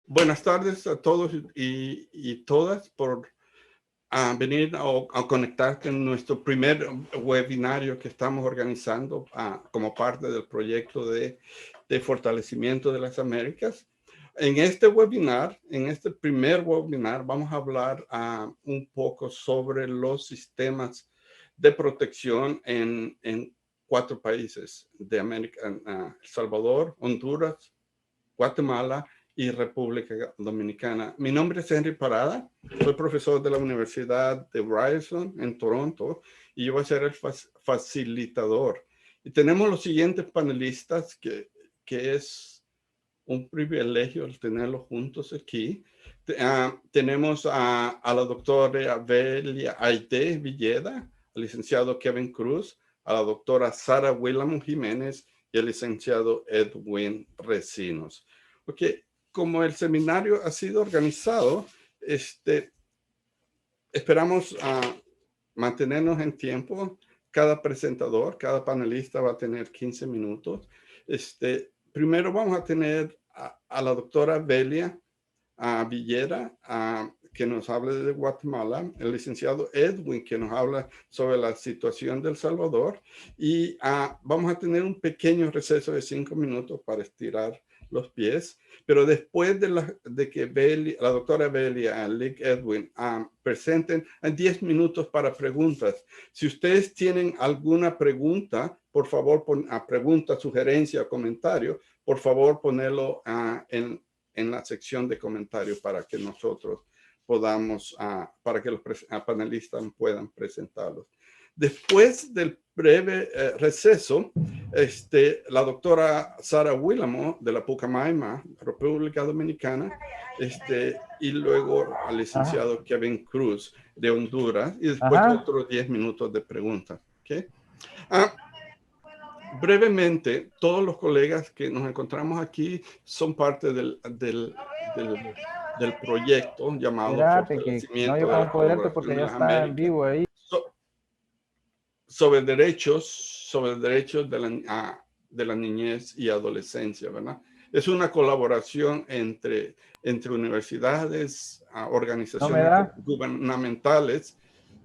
Buenas tardes a todos y todas por venir a conectarte en nuestro primer webinario que estamos organizando como parte del proyecto de fortalecimiento de las Américas. En este webinar, en este primer webinar, vamos a hablar un poco sobre los sistemas de protección en 4 países de América: El Salvador, Honduras, Guatemala y República Dominicana. Mi nombre es Henry Parada, soy profesor de la Universidad de Ryerson en Toronto y yo voy a ser el facilitador. Y tenemos los siguientes panelistas que es un privilegio tenerlos juntos aquí. Tenemos a la doctora Belia Aide Villeda, al licenciado Kevin Cruz, a la doctora Sara Willamo Jiménez y al licenciado Edwin Recinos. Porque como el seminario ha sido organizado, esperamos mantenernos en tiempo. Cada presentador, cada panelista va a tener 15 minutos. Primero vamos a tener a la doctora Belia Villeda, que nos habla de Guatemala, el licenciado Edwin, que nos habla sobre la situación de El Salvador, y vamos a tener un pequeño receso de 5 minutos para estirar los pies, pero después de que la doctora Belia y Lick Edwin presenten 10 minutos para preguntas. Si ustedes tienen alguna pregunta, por favor, pregunta, sugerencia o comentario, por favor ponerlo en la sección de comentarios para que nosotros podamos, para que los panelistas puedan presentarlos. Después del breve receso, la doctora Sara Willamo de la Pucamaima, República Dominicana, y luego al licenciado Kevin Cruz de Honduras, y después otros 10 minutos de preguntas. ¿Okay? Brevemente, todos los colegas que nos encontramos aquí son parte del proyecto llamado Fortalecimiento de la Colaboración de las Américas sobre derechos de la niñez y adolescencia, ¿verdad? Es una colaboración entre universidades, organizaciones gubernamentales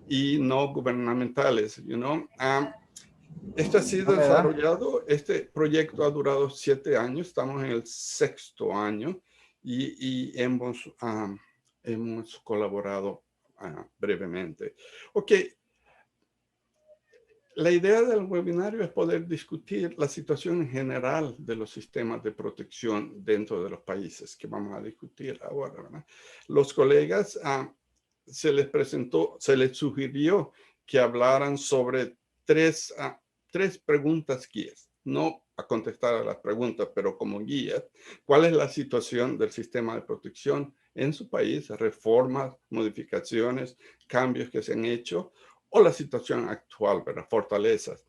y no gubernamentales, Esto ha sido desarrollado, este proyecto ha durado 7 años, estamos en el 6º año y hemos colaborado brevemente. Ok, la idea del webinario es poder discutir la situación en general de los sistemas de protección dentro de los países que vamos a discutir ahora, ¿verdad? Los colegas se les sugirió que hablaran sobre tres preguntas guías, no a contestar a las preguntas, pero como guía. ¿Cuál es la situación del sistema de protección en su país? Reformas, modificaciones, cambios que se han hecho, o la situación actual, ¿verdad? Fortalezas.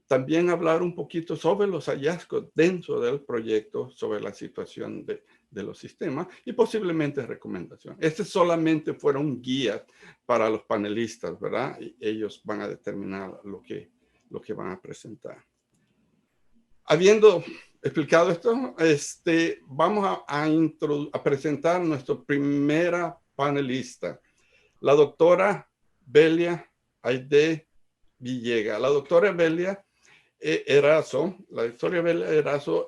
También hablar un poquito sobre los hallazgos dentro del proyecto, sobre la situación de los sistemas y posiblemente recomendaciones. Este solamente fuera un guía para los panelistas, ¿verdad? Y ellos van a determinar lo que van a presentar. Habiendo explicado esto, vamos a presentar nuestra primera panelista, la doctora Belia Aide Villeda. La doctora Belia Erazo,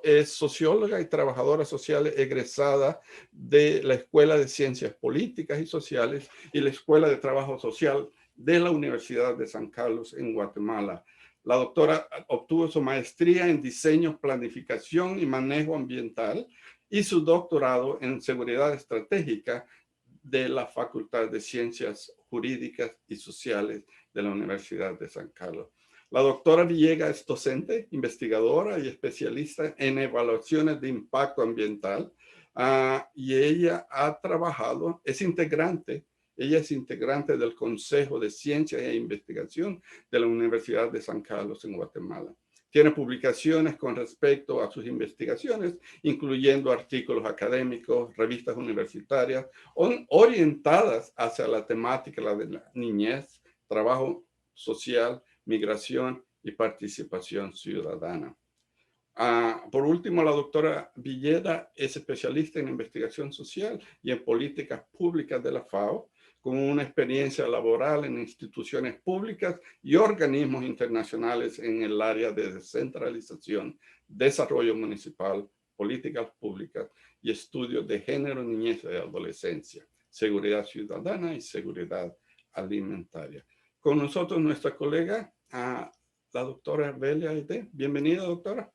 es socióloga y trabajadora social egresada de la Escuela de Ciencias Políticas y Sociales y la Escuela de Trabajo Social de la Universidad de San Carlos en Guatemala. La doctora obtuvo su maestría en diseño, planificación y manejo ambiental y su doctorado en seguridad estratégica de la Facultad de Ciencias Jurídicas y Sociales de la Universidad de San Carlos. La doctora Villeda es docente, investigadora y especialista en evaluaciones de impacto ambiental y ella ha trabajado, ella es integrante del Consejo de Ciencia e Investigación de la Universidad de San Carlos en Guatemala. Tiene publicaciones con respecto a sus investigaciones, incluyendo artículos académicos, revistas universitarias, orientadas hacia la temática de la niñez, trabajo social, migración y participación ciudadana. Por último, la doctora Villeda es especialista en investigación social y en políticas públicas de la FAO, con una experiencia laboral en instituciones públicas y organismos internacionales en el área de descentralización, desarrollo municipal, políticas públicas y estudios de género, niñez y adolescencia, seguridad ciudadana y seguridad alimentaria. Con nosotros nuestra colega, la doctora Belia Aide. Bienvenida, doctora.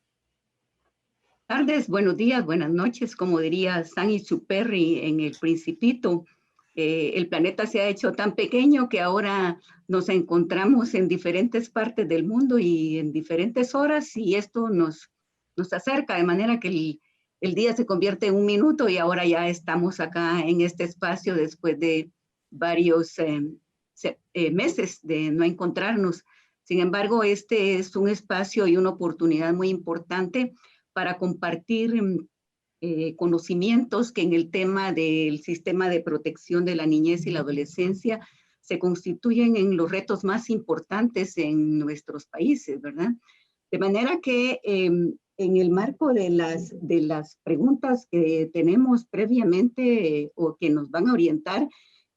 Tardes, buenos días, buenas noches, como diría Saint-Exupéry en El Principito. El planeta se ha hecho tan pequeño que ahora nos encontramos en diferentes partes del mundo y en diferentes horas, y esto nos acerca, de manera que el día se convierte en un minuto y ahora ya estamos acá en este espacio después de varios meses de no encontrarnos. Sin embargo, este es un espacio y una oportunidad muy importante para compartir conocimientos que en el tema del sistema de protección de la niñez y la adolescencia se constituyen en los retos más importantes en nuestros países, ¿verdad? De manera que en el marco de las preguntas que tenemos previamente o que nos van a orientar,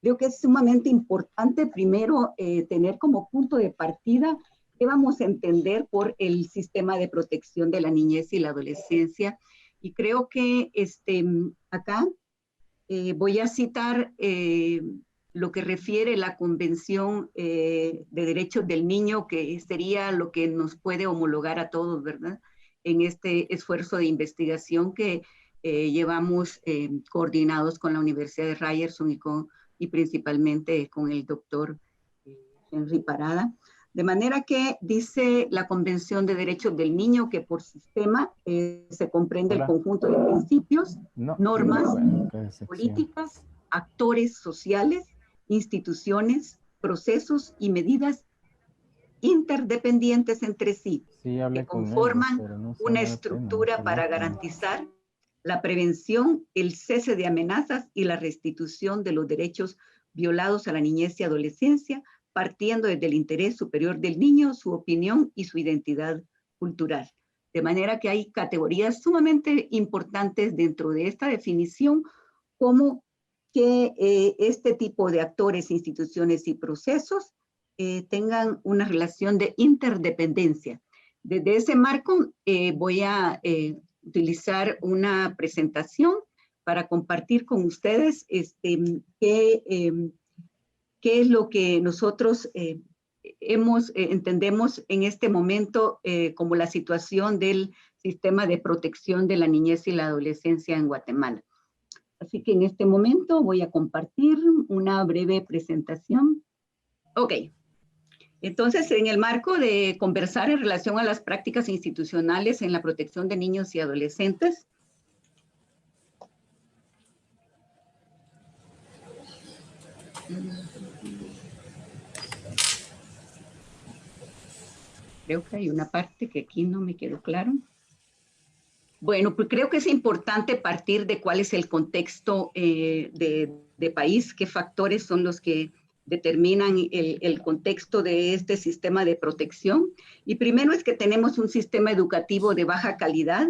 creo que es sumamente importante primero tener como punto de partida ¿qué vamos a entender por el sistema de protección de la niñez y la adolescencia? Y creo que acá voy a citar lo que refiere la Convención de Derechos del Niño, que sería lo que nos puede homologar a todos, ¿verdad? En este esfuerzo de investigación que llevamos coordinados con la Universidad de Ryerson y principalmente con el doctor Henry Parada. De manera que dice la Convención de Derechos del Niño que por sistema se comprende el conjunto de principios, normas, políticas, actores sociales, instituciones, procesos y medidas interdependientes entre sí, que conforman una estructura para garantizar la prevención, el cese de amenazas y la restitución de los derechos violados a la niñez y adolescencia, partiendo desde el interés superior del niño, su opinión y su identidad cultural. De manera que hay categorías sumamente importantes dentro de esta definición, como que este tipo de actores, instituciones y procesos tengan una relación de interdependencia. Desde ese marco voy a utilizar una presentación para compartir con ustedes qué es lo que nosotros entendemos en este momento como la situación del sistema de protección de la niñez y la adolescencia en Guatemala. Así que en este momento voy a compartir una breve presentación. Ok. Entonces, en el marco de conversar en relación a las prácticas institucionales en la protección de niños y adolescentes, creo que hay una parte que aquí no me quedó claro. Bueno, pues creo que es importante partir de cuál es el contexto de país, qué factores son los que determinan el contexto de este sistema de protección. Y primero es que tenemos un sistema educativo de baja calidad,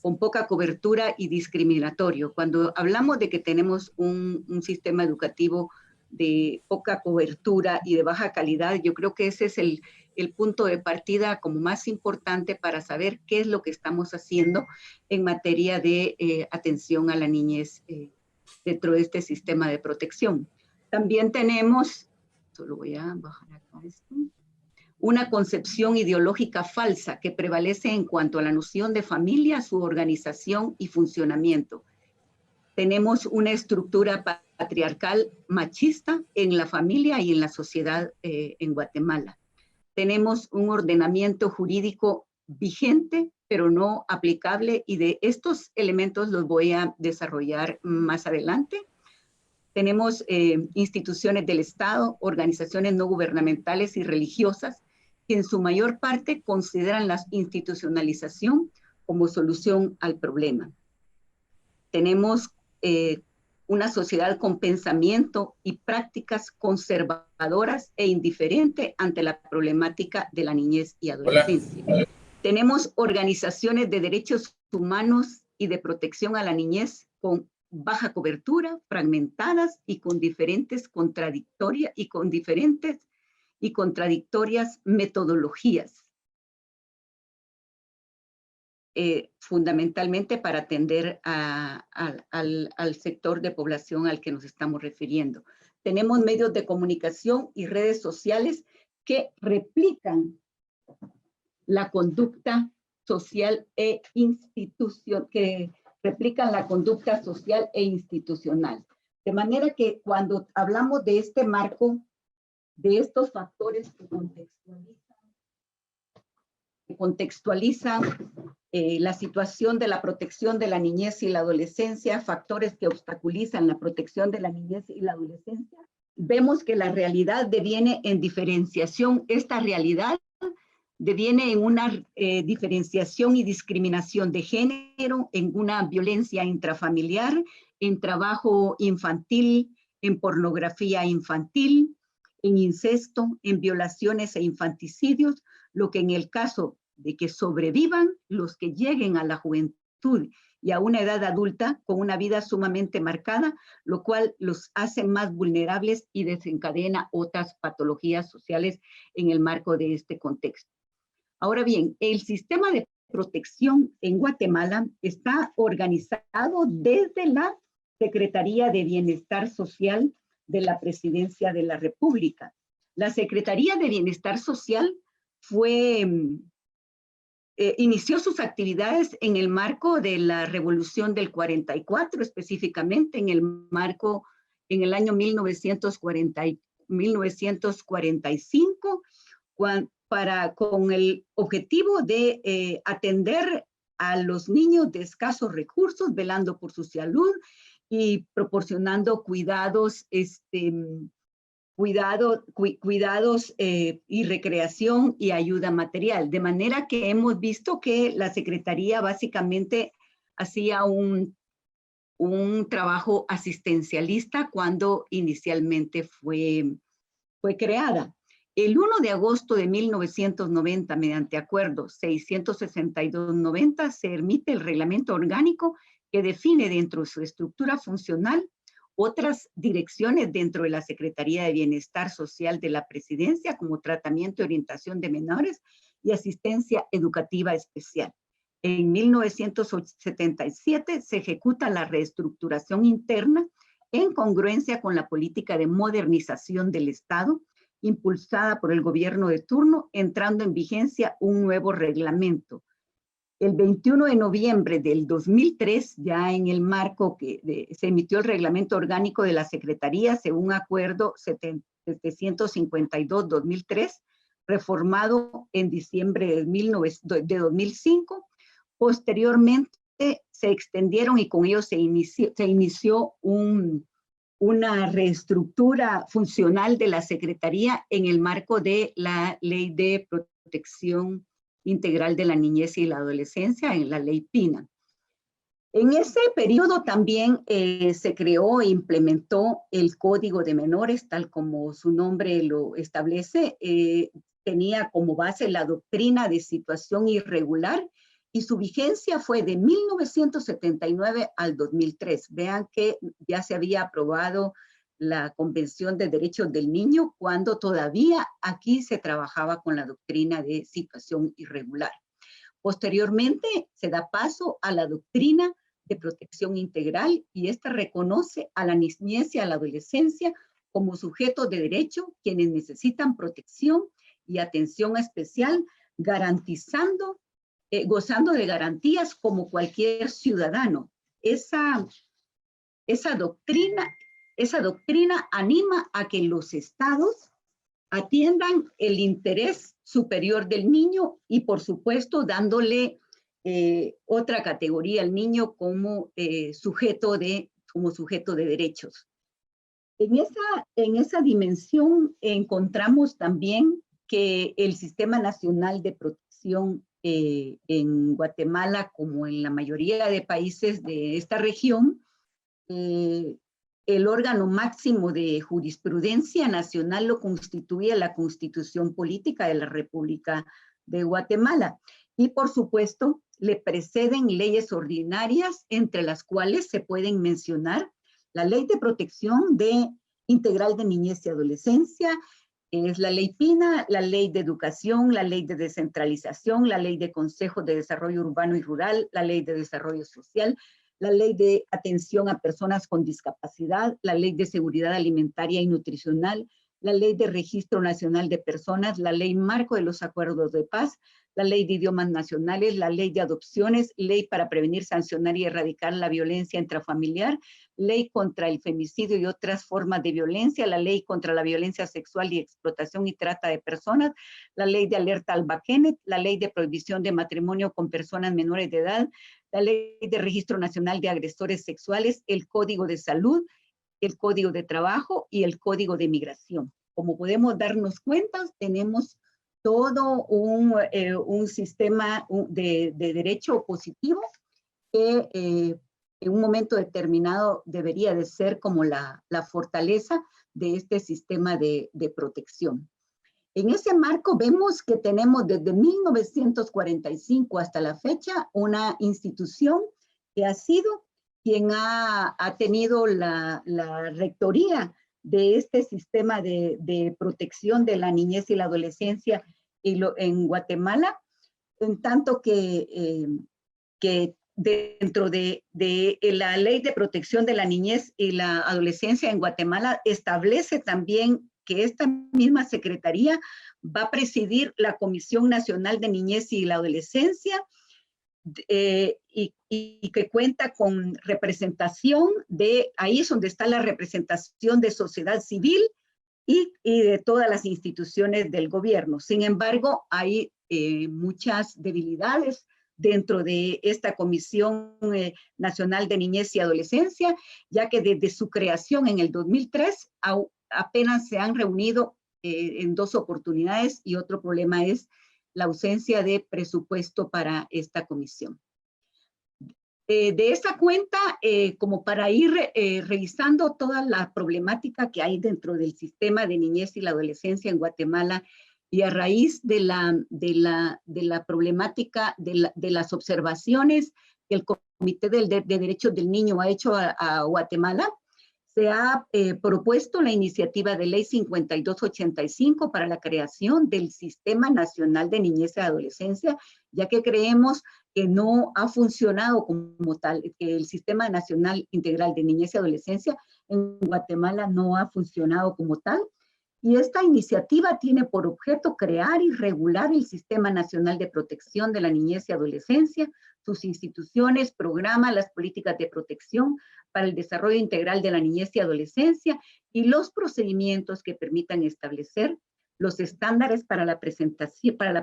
con poca cobertura y discriminatorio. Cuando hablamos de que tenemos un sistema educativo de poca cobertura y de baja calidad, yo creo que ese es el punto de partida como más importante para saber qué es lo que estamos haciendo en materia de atención a la niñez dentro de este sistema de protección. También tenemos, solo voy a bajar acá esto, una concepción ideológica falsa que prevalece en cuanto a la noción de familia, su organización y funcionamiento. Tenemos una estructura patriarcal machista en la familia y en la sociedad en Guatemala. Tenemos un ordenamiento jurídico vigente, pero no aplicable, y de estos elementos los voy a desarrollar más adelante. Tenemos instituciones del Estado, organizaciones no gubernamentales y religiosas, que en su mayor parte consideran la institucionalización como solución al problema. Tenemos una sociedad con pensamiento y prácticas conservadoras e indiferente ante la problemática de la niñez y adolescencia. Tenemos organizaciones de derechos humanos y de protección a la niñez con baja cobertura, fragmentadas y con diferentes contradictorias metodologías, fundamentalmente para atender al sector de población al que nos estamos refiriendo. Tenemos medios de comunicación y redes sociales que replican la conducta social e institucional, De manera que cuando hablamos de este marco, de estos factores que contextualizan la situación de la protección de la niñez y la adolescencia, factores que obstaculizan la protección de la niñez y la adolescencia, vemos que la realidad deviene en diferenciación. Esta realidad deviene en una diferenciación y discriminación de género, en una violencia intrafamiliar, en trabajo infantil, en pornografía infantil, en incesto, en violaciones e infanticidios, lo que en el caso de que sobrevivan los que lleguen a la juventud y a una edad adulta con una vida sumamente marcada, lo cual los hace más vulnerables y desencadena otras patologías sociales en el marco de este contexto. Ahora bien, el sistema de protección en Guatemala está organizado desde la Secretaría de Bienestar Social de la Presidencia de la República. La Secretaría de Bienestar Social inició sus actividades en el marco de la Revolución del 44, específicamente en el año 1945, con el objetivo de atender a los niños de escasos recursos, velando por su salud y proporcionando cuidados y recreación y ayuda material. De manera que hemos visto que la Secretaría básicamente hacía un trabajo asistencialista cuando inicialmente fue creada. El 1 de agosto de 1990, mediante acuerdo 662-90, se emite el reglamento orgánico que define dentro de su estructura funcional otras direcciones dentro de la Secretaría de Bienestar Social de la Presidencia, como tratamiento y orientación de menores y asistencia educativa especial. En 1977 se ejecuta la reestructuración interna en congruencia con la política de modernización del Estado, impulsada por el gobierno de turno, entrando en vigencia un nuevo reglamento. El 21 de noviembre del 2003, ya en el marco se emitió el reglamento orgánico de la Secretaría según acuerdo 752-2003, reformado en diciembre de 2005. Posteriormente se extendieron y con ello se inició una reestructura funcional de la Secretaría en el marco de la Ley de Protección Integral de la Niñez y la Adolescencia, en la Ley PINA. En ese periodo también se creó e implementó el Código de Menores, tal como su nombre lo establece. Tenía como base la doctrina de situación irregular y su vigencia fue de 1979 al 2003. Vean que ya se había aprobado la Convención de Derechos del Niño cuando todavía aquí se trabajaba con la doctrina de situación irregular. Posteriormente se da paso a la doctrina de protección integral y esta reconoce a la niñez y a la adolescencia como sujetos de derecho quienes necesitan protección y atención especial, gozando de garantías como cualquier ciudadano. Esa doctrina anima a que los estados atiendan el interés superior del niño y, por supuesto, dándole otra categoría al niño como sujeto de derechos. En esa dimensión encontramos también que el Sistema Nacional de Protección en Guatemala, como en la mayoría de países de esta región, el órgano máximo de jurisprudencia nacional lo constituye la Constitución Política de la República de Guatemala. y por supuesto le preceden leyes ordinarias, entre las cuales se pueden mencionar la Ley de Protección Integral de Niñez y Adolescencia, es la Ley PINA, la Ley de Educación, la Ley de Descentralización, la Ley de Consejos de Desarrollo Urbano y Rural, la Ley de Desarrollo Social, la Ley de Atención a Personas con Discapacidad, la Ley de Seguridad Alimentaria y Nutricional, la Ley de Registro Nacional de Personas, la Ley Marco de los Acuerdos de Paz, la Ley de Idiomas Nacionales, la Ley de Adopciones, Ley para prevenir, sancionar y erradicar la violencia intrafamiliar, Ley contra el femicidio y otras formas de violencia, la Ley contra la violencia sexual y explotación y trata de personas, la Ley de alerta al Baquenet, la Ley de prohibición de matrimonio con personas menores de edad, la Ley de Registro Nacional de Agresores Sexuales, el Código de Salud, el Código de Trabajo y el Código de Migración. Como podemos darnos cuenta, tenemos todo un sistema de derecho positivo que en un momento determinado debería de ser como la fortaleza de este sistema de protección. En ese marco vemos que tenemos desde 1945 hasta la fecha una institución que ha sido quien ha tenido la rectoría de este sistema de protección de la niñez y la adolescencia en Guatemala, en tanto que dentro de la Ley de Protección de la Niñez y la Adolescencia en Guatemala establece también que esta misma secretaría va a presidir la Comisión Nacional de Niñez y la Adolescencia, y que cuenta con representación ahí es donde está la representación de sociedad civil y de todas las instituciones del gobierno. Sin embargo, hay muchas debilidades dentro de esta Comisión Nacional de Niñez y Adolescencia, ya que desde su creación en el 2003 apenas se han reunido en 2 oportunidades, y otro problema es la ausencia de presupuesto para esta comisión. De esta cuenta, como para ir revisando toda la problemática que hay dentro del sistema de niñez y la adolescencia en Guatemala, y a raíz de la problemática de las observaciones que el Comité de Derechos del Niño ha hecho a Guatemala, se ha propuesto la iniciativa de Ley 5285 para la creación del Sistema Nacional de Niñez y Adolescencia, ya que creemos que no ha funcionado como tal, que el Sistema Nacional Integral de Niñez y Adolescencia en Guatemala no ha funcionado como tal. Y esta iniciativa tiene por objeto crear y regular el Sistema Nacional de Protección de la Niñez y Adolescencia, sus instituciones, programas, las políticas de protección para el desarrollo integral de la niñez y adolescencia, y los procedimientos que permitan establecer los estándares para la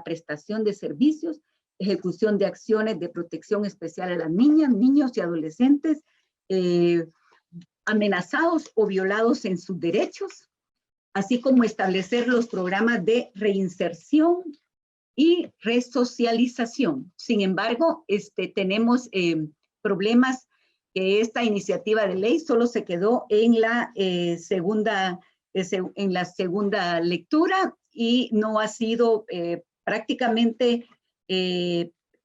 prestación de servicios, ejecución de acciones de protección especial a las niñas, niños y adolescentes amenazados o violados en sus derechos, así como establecer los programas de reinserción y resocialización. Sin embargo, tenemos problemas que esta iniciativa de ley solo se quedó en la segunda lectura y no ha sido prácticamente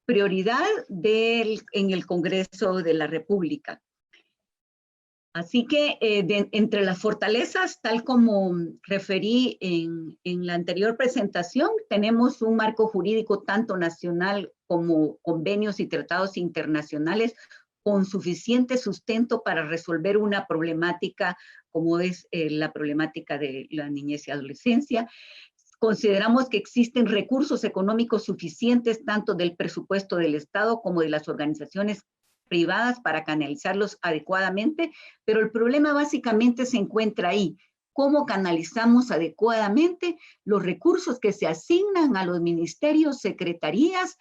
prioridad en el Congreso de la República. Así que entre las fortalezas, tal como referí en la anterior presentación, tenemos un marco jurídico tanto nacional como convenios y tratados internacionales con suficiente sustento para resolver una problemática como es la problemática de la niñez y adolescencia. Consideramos que existen recursos económicos suficientes tanto del presupuesto del Estado como de las organizaciones privadas para canalizarlos adecuadamente, pero el problema básicamente se encuentra ahí. ¿Cómo canalizamos adecuadamente los recursos que se asignan a los ministerios, secretarías,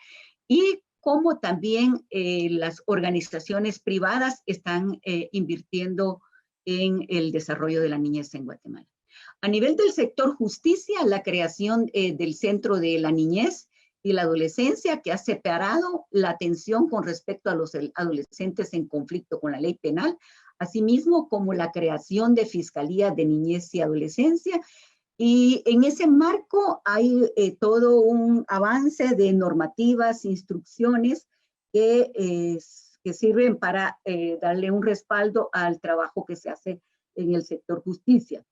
y cómo también las organizaciones privadas están invirtiendo en el desarrollo de la niñez en Guatemala? A nivel del sector justicia, la creación del Centro de la Niñez y la Adolescencia, que ha separado la atención con respecto a los adolescentes en conflicto con la ley penal, asimismo como la creación de Fiscalía de Niñez y Adolescencia, Y en ese marco hay todo un avance de normativas, instrucciones que sirven para darle un respaldo al trabajo que se hace en el sector justicia.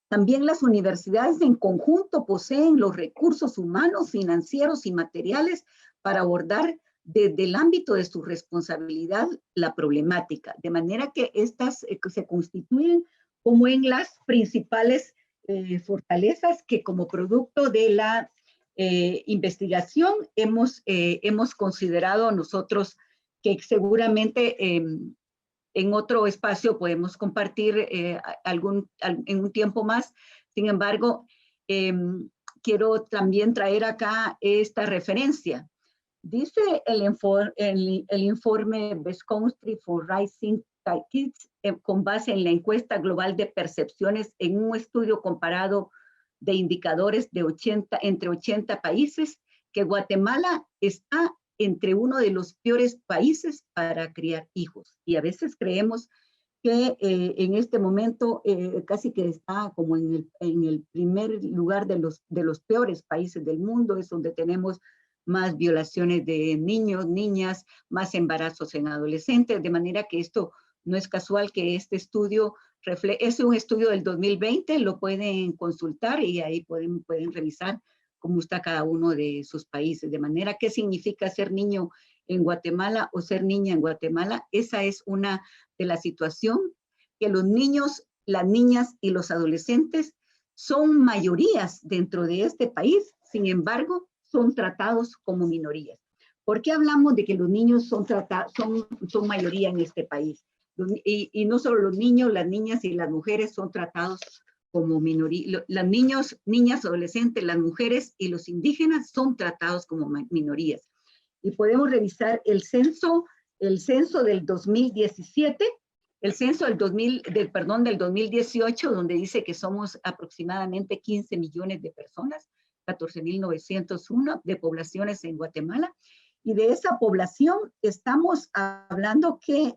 También las universidades en conjunto poseen los recursos humanos, financieros y materiales para abordar desde el ámbito de su responsabilidad la problemática, de manera que estas se constituyen como en las principales fortalezas que como producto de la investigación hemos considerado nosotros que seguramente en otro espacio podemos compartir en un tiempo más. Sin embargo, quiero también traer acá esta referencia. Dice el informe Best Country for Rising Kids, con base en la encuesta global de percepciones en un estudio comparado de indicadores de entre 80 países, que Guatemala está entre uno de los peores países para criar hijos. Y a veces creemos que en este momento casi que está como en el primer lugar de los peores países del mundo, es donde tenemos más violaciones de niños, niñas, más embarazos en adolescentes, de manera que esto no es casual que este estudio es un estudio del 2020, lo pueden consultar y ahí pueden revisar cómo está cada uno de sus países, de manera qué significa ser niño en Guatemala o ser niña en Guatemala. Esa es una de las situaciones que los niños, las niñas y los adolescentes son mayorías dentro de este país, sin embargo, son tratados como minorías. ¿Por qué hablamos de que los niños son mayoría en este país? Y no solo los niños, las niñas y las mujeres son tratados como minoría. Los niños, niñas, adolescentes, las mujeres y los indígenas son tratados como minorías. Y podemos revisar el censo del 2017, el censo del 2018, donde dice que somos aproximadamente 15 millones de personas, 14.901 de poblaciones en Guatemala. Y de esa población estamos hablando que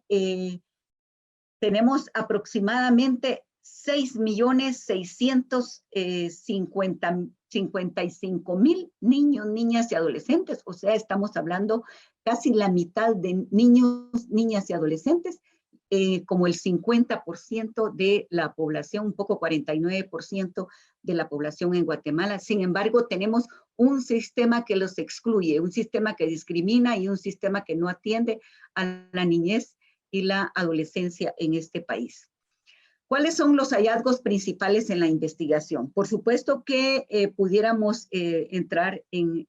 tenemos aproximadamente 6.655.000 niños, niñas y adolescentes. O sea, estamos hablando casi la mitad de niños, niñas y adolescentes, como el 50% de la población, un poco 49% de la población en Guatemala. Sin embargo, tenemos un sistema que los excluye, un sistema que discrimina y un sistema que no atiende a la niñez y la adolescencia en este país. ¿Cuáles son los hallazgos principales en la investigación? Por supuesto que pudiéramos entrar en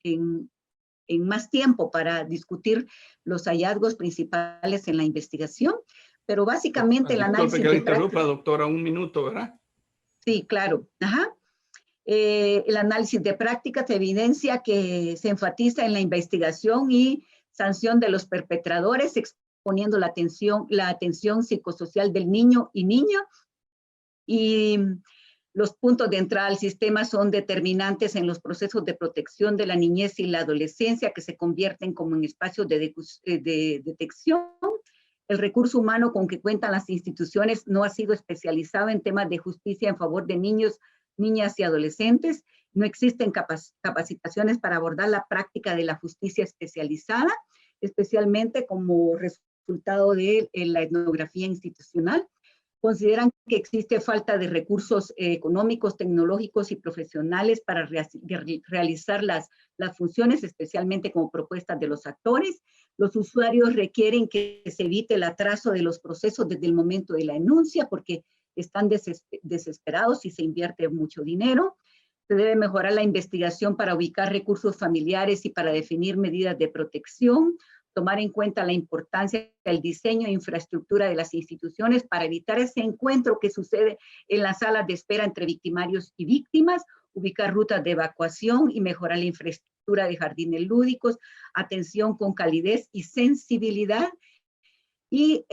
más tiempo para discutir los hallazgos principales en la investigación, pero básicamente el análisis... Disculpe que le interrumpa, doctora, un minuto, ¿verdad? Sí, claro. Ajá. El análisis de prácticas evidencia que se enfatiza en la investigación y sanción de los perpetradores, exponiendo la atención psicosocial del niño y niña, y los puntos de entrada al sistema son determinantes en los procesos de protección de la niñez y la adolescencia, que se convierten como en espacios de detección. El recurso humano con que cuentan las instituciones no ha sido especializado en temas de justicia en favor de niños, niñas y adolescentes. No existen capacitaciones para abordar la práctica de la justicia especializada, especialmente como resultado de la etnografía institucional. Consideran que existe falta de recursos económicos, tecnológicos y profesionales para realizar las funciones, especialmente como propuestas de los actores. Los usuarios requieren que se evite el atraso de los procesos desde el momento de la denuncia porque están desesperados y se invierte mucho dinero. Se debe mejorar la investigación para ubicar recursos familiares y para definir medidas de protección. Tomar en cuenta la importancia del diseño e infraestructura de las instituciones para evitar ese encuentro que sucede en las salas de espera entre victimarios y víctimas, ubicar rutas de evacuación y mejorar la infraestructura de jardines lúdicos, atención con calidez y sensibilidad. Y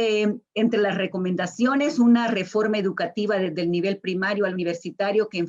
entre las recomendaciones, una reforma educativa desde el nivel primario al universitario que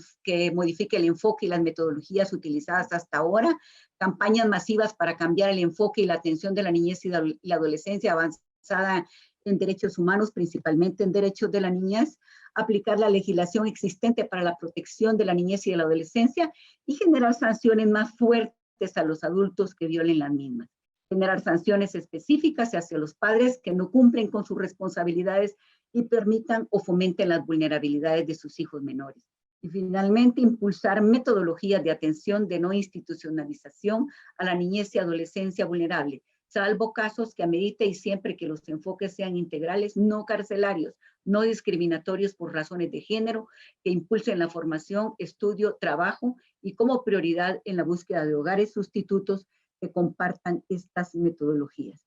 modifique el enfoque y las metodologías utilizadas hasta ahora, campañas masivas para cambiar el enfoque y la atención de la niñez y la adolescencia avanzada en derechos humanos, principalmente en derechos de la niñez, aplicar la legislación existente para la protección de la niñez y de la adolescencia y generar sanciones más fuertes a los adultos que violen las mismas. Generar sanciones específicas hacia los padres que no cumplen con sus responsabilidades y permitan o fomenten las vulnerabilidades de sus hijos menores. Y finalmente, impulsar metodologías de atención de no institucionalización a la niñez y adolescencia vulnerable, salvo casos que amerite y siempre que los enfoques sean integrales, no carcelarios, no discriminatorios por razones de género, que impulsen la formación, estudio, trabajo y como prioridad en la búsqueda de hogares sustitutos que compartan estas metodologías.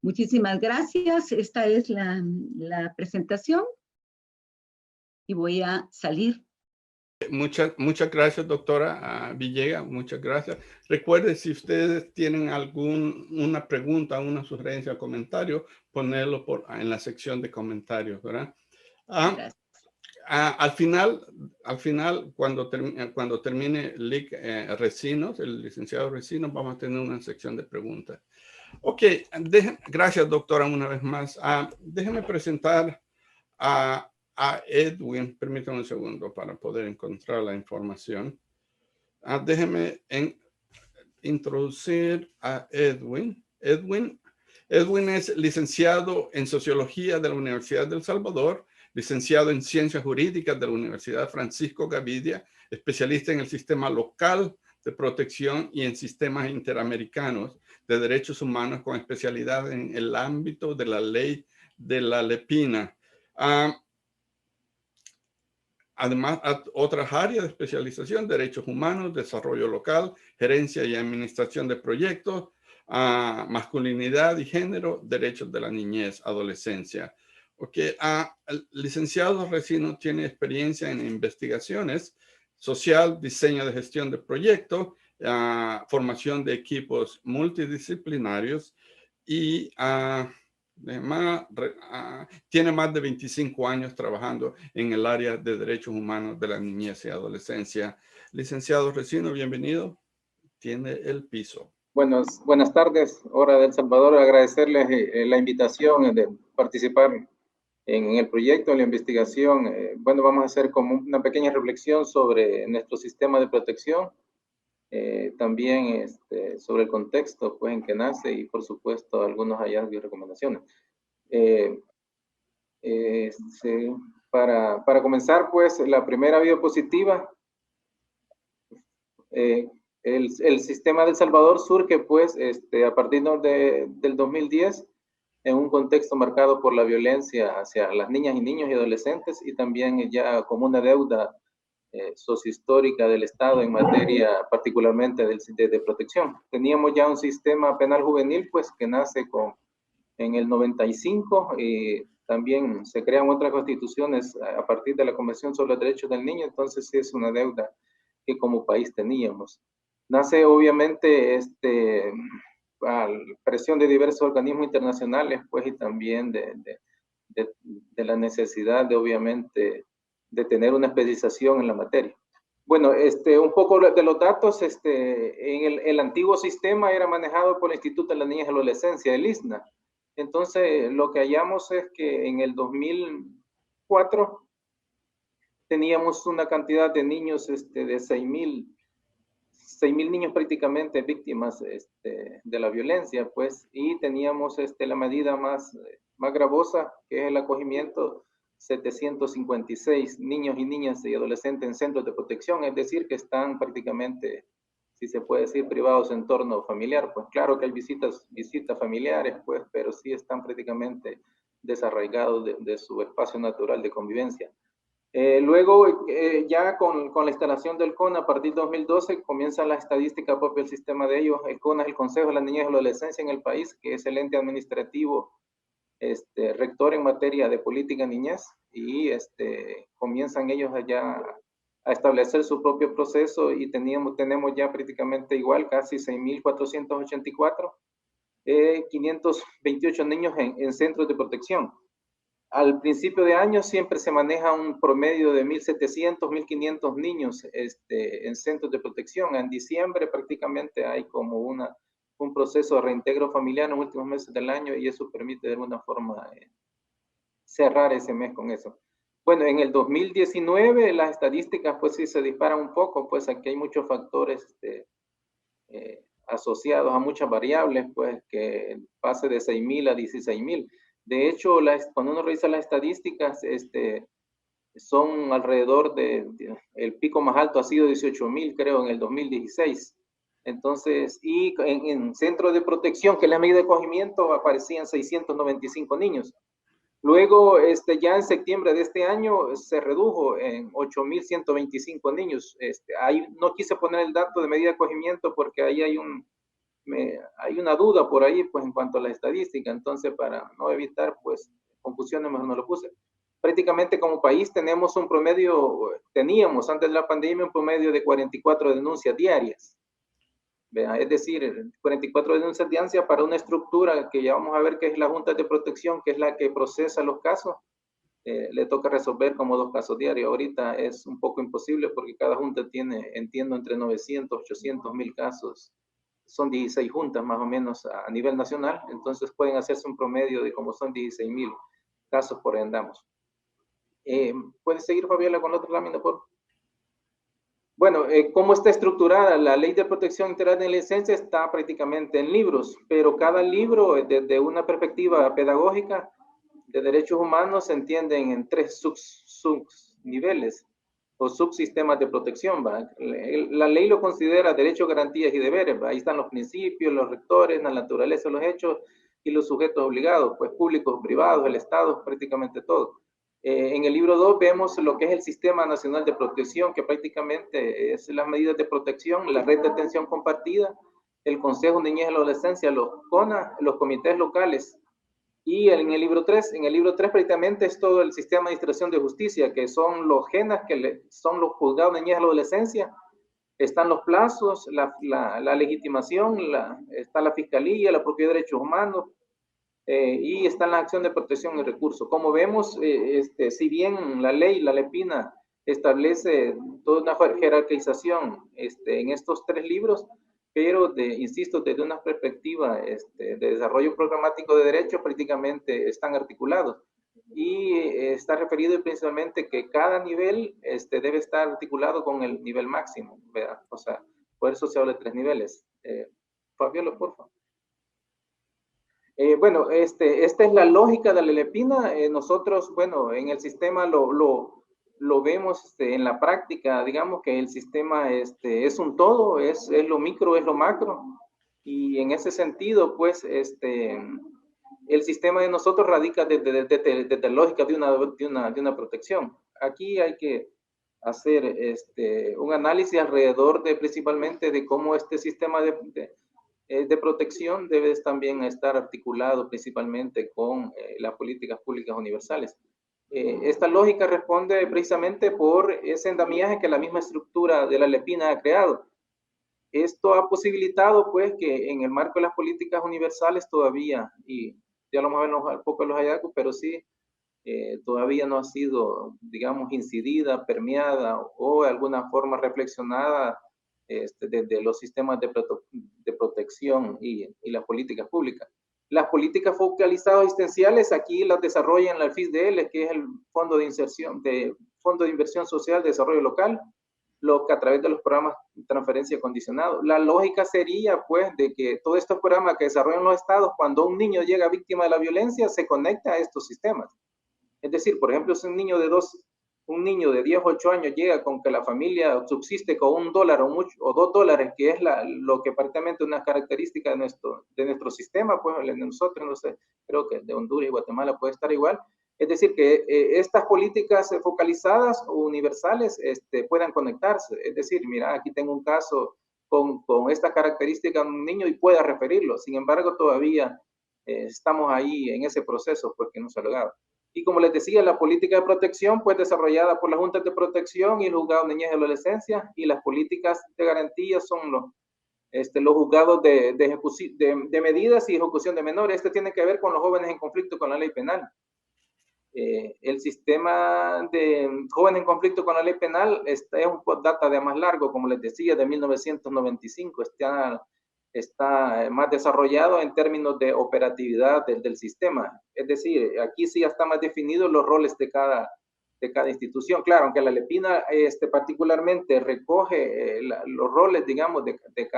Muchísimas gracias. Esta es la presentación y voy a salir. Muchas gracias, doctora Villegas, muchas gracias. Recuerde, si ustedes tienen una pregunta, una sugerencia o comentario, ponerlo en la sección de comentarios, ¿verdad? Al final, cuando termine Lic Recinos, el licenciado Recinos, vamos a tener una sección de preguntas. Ok, gracias, doctora, una vez más. Déjeme presentar a Edwin. Permítame un segundo para poder encontrar la información. Déjeme introducir a Edwin. Edwin es licenciado en Sociología de la Universidad de El Salvador, licenciado en Ciencias Jurídicas de la Universidad Francisco Gavidia, especialista en el sistema local de protección y en sistemas interamericanos de derechos humanos con especialidad en el ámbito de la ley de la Lepina. Además, otras áreas de especialización: derechos humanos, desarrollo local, gerencia y administración de proyectos, masculinidad y género, derechos de la niñez, adolescencia. Okay. El licenciado Recinos tiene experiencia en investigaciones social, diseño de gestión de proyectos, formación de equipos multidisciplinarios y tiene más de 25 años trabajando en el área de derechos humanos de la niñez y adolescencia. Licenciado Recinos, bienvenido. Tiene el piso. Buenas tardes, hora de El Salvador. Agradecerles la invitación de participar en el proyecto, en la investigación. Bueno, vamos a hacer como una pequeña reflexión sobre nuestro sistema de protección, también sobre el contexto pues, en que nace y, por supuesto, algunos hallazgos y recomendaciones. Para comenzar, pues, la primera diapositiva. El sistema de El Salvador surge, pues, a partir del 2010, en un contexto marcado por la violencia hacia las niñas y niños y adolescentes, y también ya como una deuda sociohistórica del Estado en materia particularmente de protección. Teníamos ya un sistema penal juvenil, pues, que nace en el 95, y también se crean otras constituciones a partir de la Convención sobre los Derechos del Niño, entonces sí es una deuda que como país teníamos. Nace obviamente a presión de diversos organismos internacionales, pues, y también de la necesidad de, obviamente, de tener una especialización en la materia. Bueno, un poco de los datos, en el antiguo sistema era manejado por el Instituto de la Niñez y Adolescencia, el ISNA. Entonces, lo que hallamos es que en el 2004 teníamos una cantidad de niños de 6,000 niños prácticamente víctimas de la violencia, pues, y teníamos la medida más gravosa, que es el acogimiento, 756 niños y niñas y adolescentes en centros de protección, es decir, que están prácticamente, si se puede decir, privados en entorno familiar. Pues claro que hay visitas familiares, pues, pero sí están prácticamente desarraigados de su espacio natural de convivencia. Luego, ya con la instalación del CONA a partir de 2012, comienza la estadística propia del sistema de ellos. El CONA es el Consejo de la Niñez y la Adolescencia en el país, que es el ente administrativo rector en materia de política niñez, y comienzan ellos allá a establecer su propio proceso, y tenemos ya prácticamente igual, casi 6,484, 528 niños en centros de protección. Al principio de año siempre se maneja un promedio de 1,700, 1,500 niños en centros de protección. En diciembre prácticamente hay como un proceso de reintegro familiar en los últimos meses del año, y eso permite de alguna forma cerrar ese mes con eso. Bueno, en el 2019 las estadísticas pues sí se disparan un poco, pues aquí hay muchos factores asociados a muchas variables, pues que pase de 6.000 a 16.000. De hecho, cuando uno revisa las estadísticas, son alrededor el pico más alto ha sido 18.000, creo, en el 2016. Entonces, y en centros de protección, que es la medida de acogimiento, aparecían 695 niños. Luego, ya en septiembre de este año se redujo en 8.125 niños. Ahí no quise poner el dato de medida de acogimiento porque ahí hay una duda por ahí, pues, en cuanto a la estadística. Entonces, para no evitar, pues, confusiones, mejor no lo puse. Prácticamente como país teníamos antes de la pandemia un promedio de 44 denuncias diarias. Es decir, 44 denuncias diarias para una estructura que ya vamos a ver que es la Junta de Protección, que es la que procesa los casos. Le toca resolver como 2 casos diarios. Ahorita es un poco imposible porque cada junta tiene, entiendo, entre 900, 800, 1.000 casos. Son 16 juntas más o menos a nivel nacional, entonces pueden hacerse un promedio de como son 16.000 casos por ahí andamos. ¿Puedes seguir, Fabiola, con la otra lámina, por favor? Bueno, ¿cómo está estructurada? La Ley de Protección Integral de la Adolescencia está prácticamente en libros, pero cada libro, desde una perspectiva pedagógica de derechos humanos, se entienden en 3 subniveles o subsistemas de protección, ¿va? La ley lo considera derechos, garantías y deberes, ¿va? Ahí están los principios, los rectores, la naturaleza de los hechos y los sujetos obligados, pues públicos, privados, el Estado, prácticamente todo. En el libro 2 vemos lo que es el Sistema Nacional de Protección, que prácticamente es las medidas de protección, la red de atención compartida, el Consejo de Niñez y Adolescencia, los CONA, los comités locales. Y en el libro 3 prácticamente es todo el Sistema de Administración de Justicia, que son los GENAS, que son los juzgados de niñez y adolescencia. Están los plazos, la legitimación, está la Fiscalía, la Propiedad de Derechos Humanos, y está la acción de protección y recursos. Como vemos, si bien la ley, la LEPINA, establece toda una jerarquización en estos 3 libros, pero, insisto, desde una perspectiva de desarrollo programático de derechos, prácticamente están articulados. Y está referido principalmente que cada nivel debe estar articulado con el nivel máximo, ¿verdad? O sea, por eso se habla de 3 niveles. Fabiola, por favor. Bueno, esta es la lógica de la LEPINA. Nosotros, bueno, en el sistema lo vemos en la práctica, digamos que el sistema es un todo, es lo micro, es lo macro, y en ese sentido, pues, el sistema de nosotros radica desde la lógica de una protección. Aquí hay que hacer un análisis alrededor principalmente de cómo este sistema de protección debe también estar articulado principalmente con las políticas públicas universales. Esta lógica responde precisamente por ese andamiaje que la misma estructura de la LEPINA ha creado. Esto ha posibilitado, pues, que en el marco de las políticas universales todavía, y ya lo vamos a ver un poco en los hallazgos, pero sí, todavía no ha sido, digamos, incidida, permeada o de alguna forma reflexionada desde los sistemas de protección y las políticas públicas. Las políticas focalizadas asistenciales aquí las desarrollan la FISDL, que es el Fondo de Inversión Social de Desarrollo Local, lo que a través de los programas de transferencia condicionado. La lógica sería, pues, de que todos estos programas que desarrollan los estados, cuando un niño llega víctima de la violencia, se conecta a estos sistemas. Es decir, por ejemplo, si un niño de 10 o 8 años llega con que la familia subsiste con $1 o $2, que es lo que prácticamente una característica de nuestro sistema, pues de nosotros, no sé, creo que de Honduras y Guatemala puede estar igual. Es decir, que estas políticas focalizadas o universales puedan conectarse. Es decir, mira, aquí tengo un caso con esta característica de un niño y pueda referirlo. Sin embargo, todavía estamos ahí en ese proceso, pues que no se ha logrado. Y como les decía, la política de protección, pues desarrollada por las juntas de protección y el juzgado de niñez y adolescencia, y las políticas de garantía son los juzgados de medidas y ejecución de menores. Tiene que ver con los jóvenes en conflicto con la ley penal. El sistema de jóvenes en conflicto con la ley penal es un data de más largo, como les decía, de 1995. está más desarrollado en términos de operatividad del sistema. Es decir, aquí sí ya están más definidos los roles de cada institución. Claro, aunque la LEPINA particularmente recoge los roles, digamos, de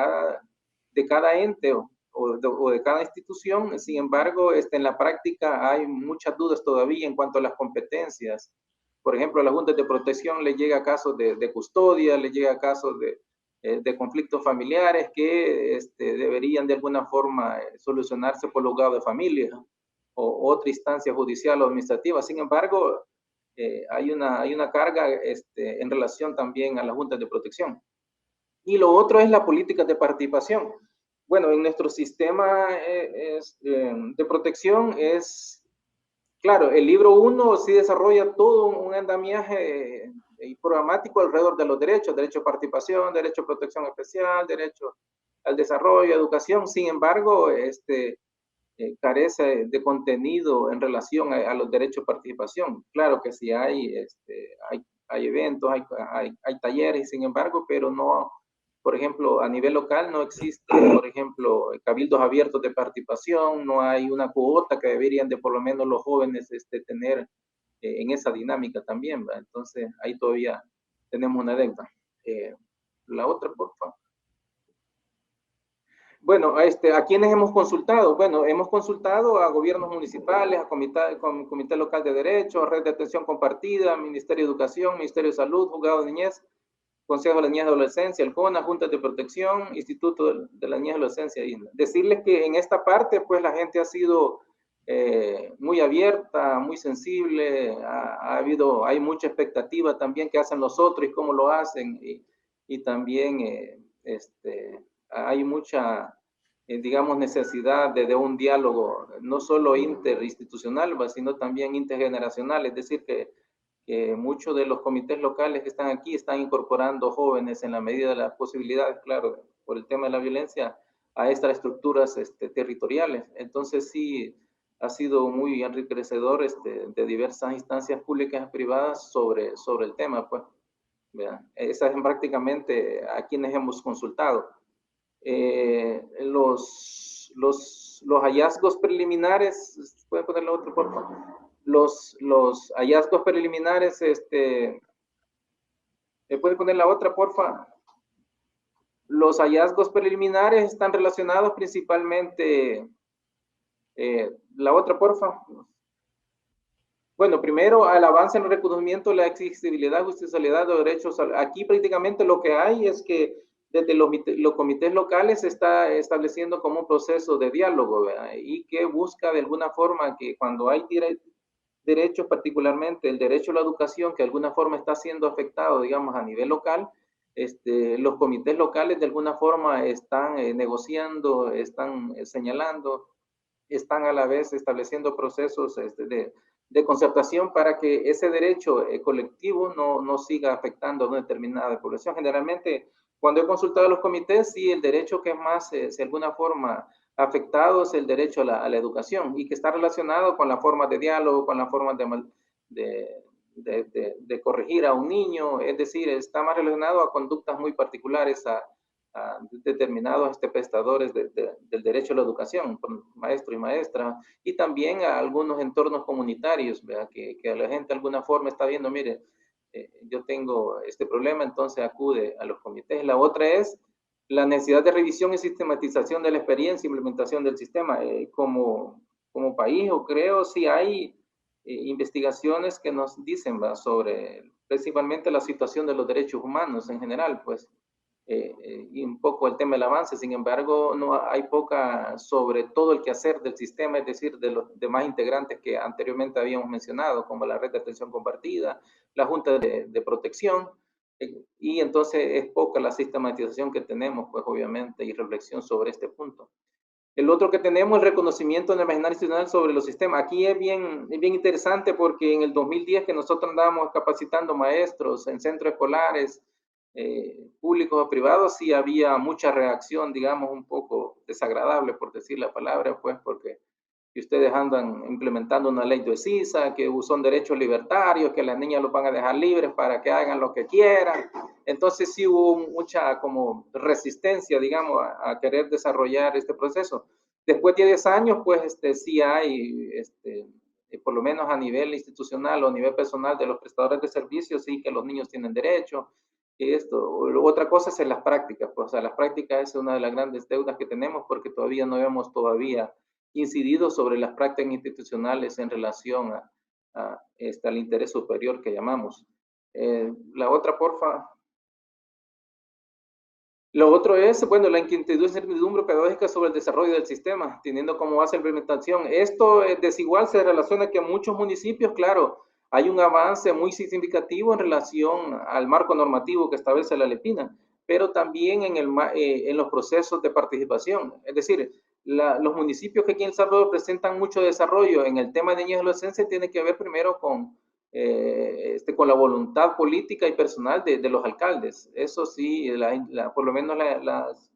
cada ente o de cada institución, sin embargo, en la práctica hay muchas dudas todavía en cuanto a las competencias. Por ejemplo, a las juntas de protección le llega casos de custodia, le llega casos de conflictos familiares que deberían de alguna forma solucionarse por juzgado de familia o otra instancia judicial o administrativa. Sin embargo, hay una carga en relación también a las juntas de protección. Y lo otro es la política de participación. Bueno, en nuestro sistema de protección claro, el libro 1 sí desarrolla todo un andamiaje programático alrededor de los derechos, derecho a participación, derecho a protección especial, derecho al desarrollo, educación. Sin embargo, carece de contenido en relación a los derechos de participación. Claro que sí hay eventos, hay talleres, sin embargo, pero no, por ejemplo, a nivel local no existe, por ejemplo, cabildos abiertos de participación, no hay una cuota que deberían de por lo menos los jóvenes tener en esa dinámica también, ¿verdad? Entonces, ahí todavía tenemos una deuda. La otra, por favor. Bueno, ¿a quiénes hemos consultado? Bueno, hemos consultado a gobiernos municipales, a Comité Local de Derecho, Red de Atención Compartida, Ministerio de Educación, Ministerio de Salud, Juzgado de Niñez, Consejo de la Niñez y Adolescencia, el CONA, Juntas de Protección, Instituto de la Niñez y Adolescencia. Decirles que en esta parte, pues la gente ha sido muy abierta, muy sensible, hay mucha expectativa también que hacen los otros y cómo lo hacen, y también hay mucha, digamos, necesidad de un diálogo, no solo interinstitucional, sino también intergeneracional, es decir, que muchos de los comités locales que están aquí están incorporando jóvenes en la medida de las posibilidades, claro, por el tema de la violencia, a estas estructuras territoriales. Entonces sí, ha sido muy enriquecedor de diversas instancias públicas y privadas sobre el tema, pues. ¿Vean? Esas son prácticamente a quienes hemos consultado. Los hallazgos preliminares, ¿pueden ponerle otro, por favor? Los hallazgos preliminares, ¿pueden poner la otra, porfa? Los hallazgos preliminares están relacionados principalmente, la otra, porfa. Bueno, primero, al avance en el reconocimiento, la exigibilidad, justicialidad de derechos. Aquí prácticamente lo que hay es que desde los comités locales se está estableciendo como un proceso de diálogo, ¿verdad? Y que busca de alguna forma que cuando hay derechos, particularmente el derecho a la educación, que de alguna forma está siendo afectado, digamos, a nivel local, los comités locales de alguna forma están negociando, están señalando, están a la vez estableciendo procesos de concertación para que ese derecho colectivo no siga afectando a una determinada población. Generalmente, cuando he consultado a los comités, sí, el derecho que es más, de alguna forma, afectado es el derecho a la educación y que está relacionado con la forma de diálogo, con la forma de corregir a un niño, es decir, está más relacionado a conductas muy particulares, a determinados prestadores del derecho a la educación, maestros y maestras, y también a algunos entornos comunitarios, ¿verdad? Que la gente de alguna forma está viendo, mire, yo tengo este problema, entonces acude a los comités. La otra es la necesidad de revisión y sistematización de la experiencia e implementación del sistema. Como país, o creo, sí hay investigaciones que nos dicen, ¿verdad? Sobre principalmente la situación de los derechos humanos en general, pues, y un poco el tema del avance. Sin embargo, no hay poca sobre todo el quehacer del sistema, es decir, de los demás integrantes que anteriormente habíamos mencionado, como la red de atención compartida, la junta de protección, y entonces es poca la sistematización que tenemos, pues obviamente, y reflexión sobre este punto. El otro que tenemos es el reconocimiento en el imagiнаrio institucional sobre los sistemas. Aquí es bien interesante porque en el 2010 que nosotros andábamos capacitando maestros en centros escolares, públicos o privados, sí había mucha reacción, digamos, un poco desagradable, por decir la palabra, pues porque que ustedes andan implementando una ley de CISA, que son derechos libertarios, que las niñas los van a dejar libres para que hagan lo que quieran. Entonces sí hubo mucha como resistencia, digamos, a querer desarrollar este proceso. Después de 10 años, pues sí hay, por lo menos a nivel institucional o a nivel personal de los prestadores de servicios, sí que los niños tienen derecho. Y otra cosa es en las prácticas, pues, o sea, las prácticas es una de las grandes deudas que tenemos porque todavía no hemos incidido sobre las prácticas institucionales en relación al interés superior que llamamos. La otra, porfa. Lo otro es, bueno, la inquietud y incertidumbre pedagógica sobre el desarrollo del sistema, teniendo como base la implementación. Esto desigual se relaciona que en muchos municipios, claro, hay un avance muy significativo en relación al marco normativo que establece la LEPINA, pero también en los procesos de participación. Es decir, los municipios que aquí en El Salvador presentan mucho desarrollo en el tema de niños y adolescencia tiene que ver primero con la voluntad política y personal de los alcaldes. Eso sí, por lo menos las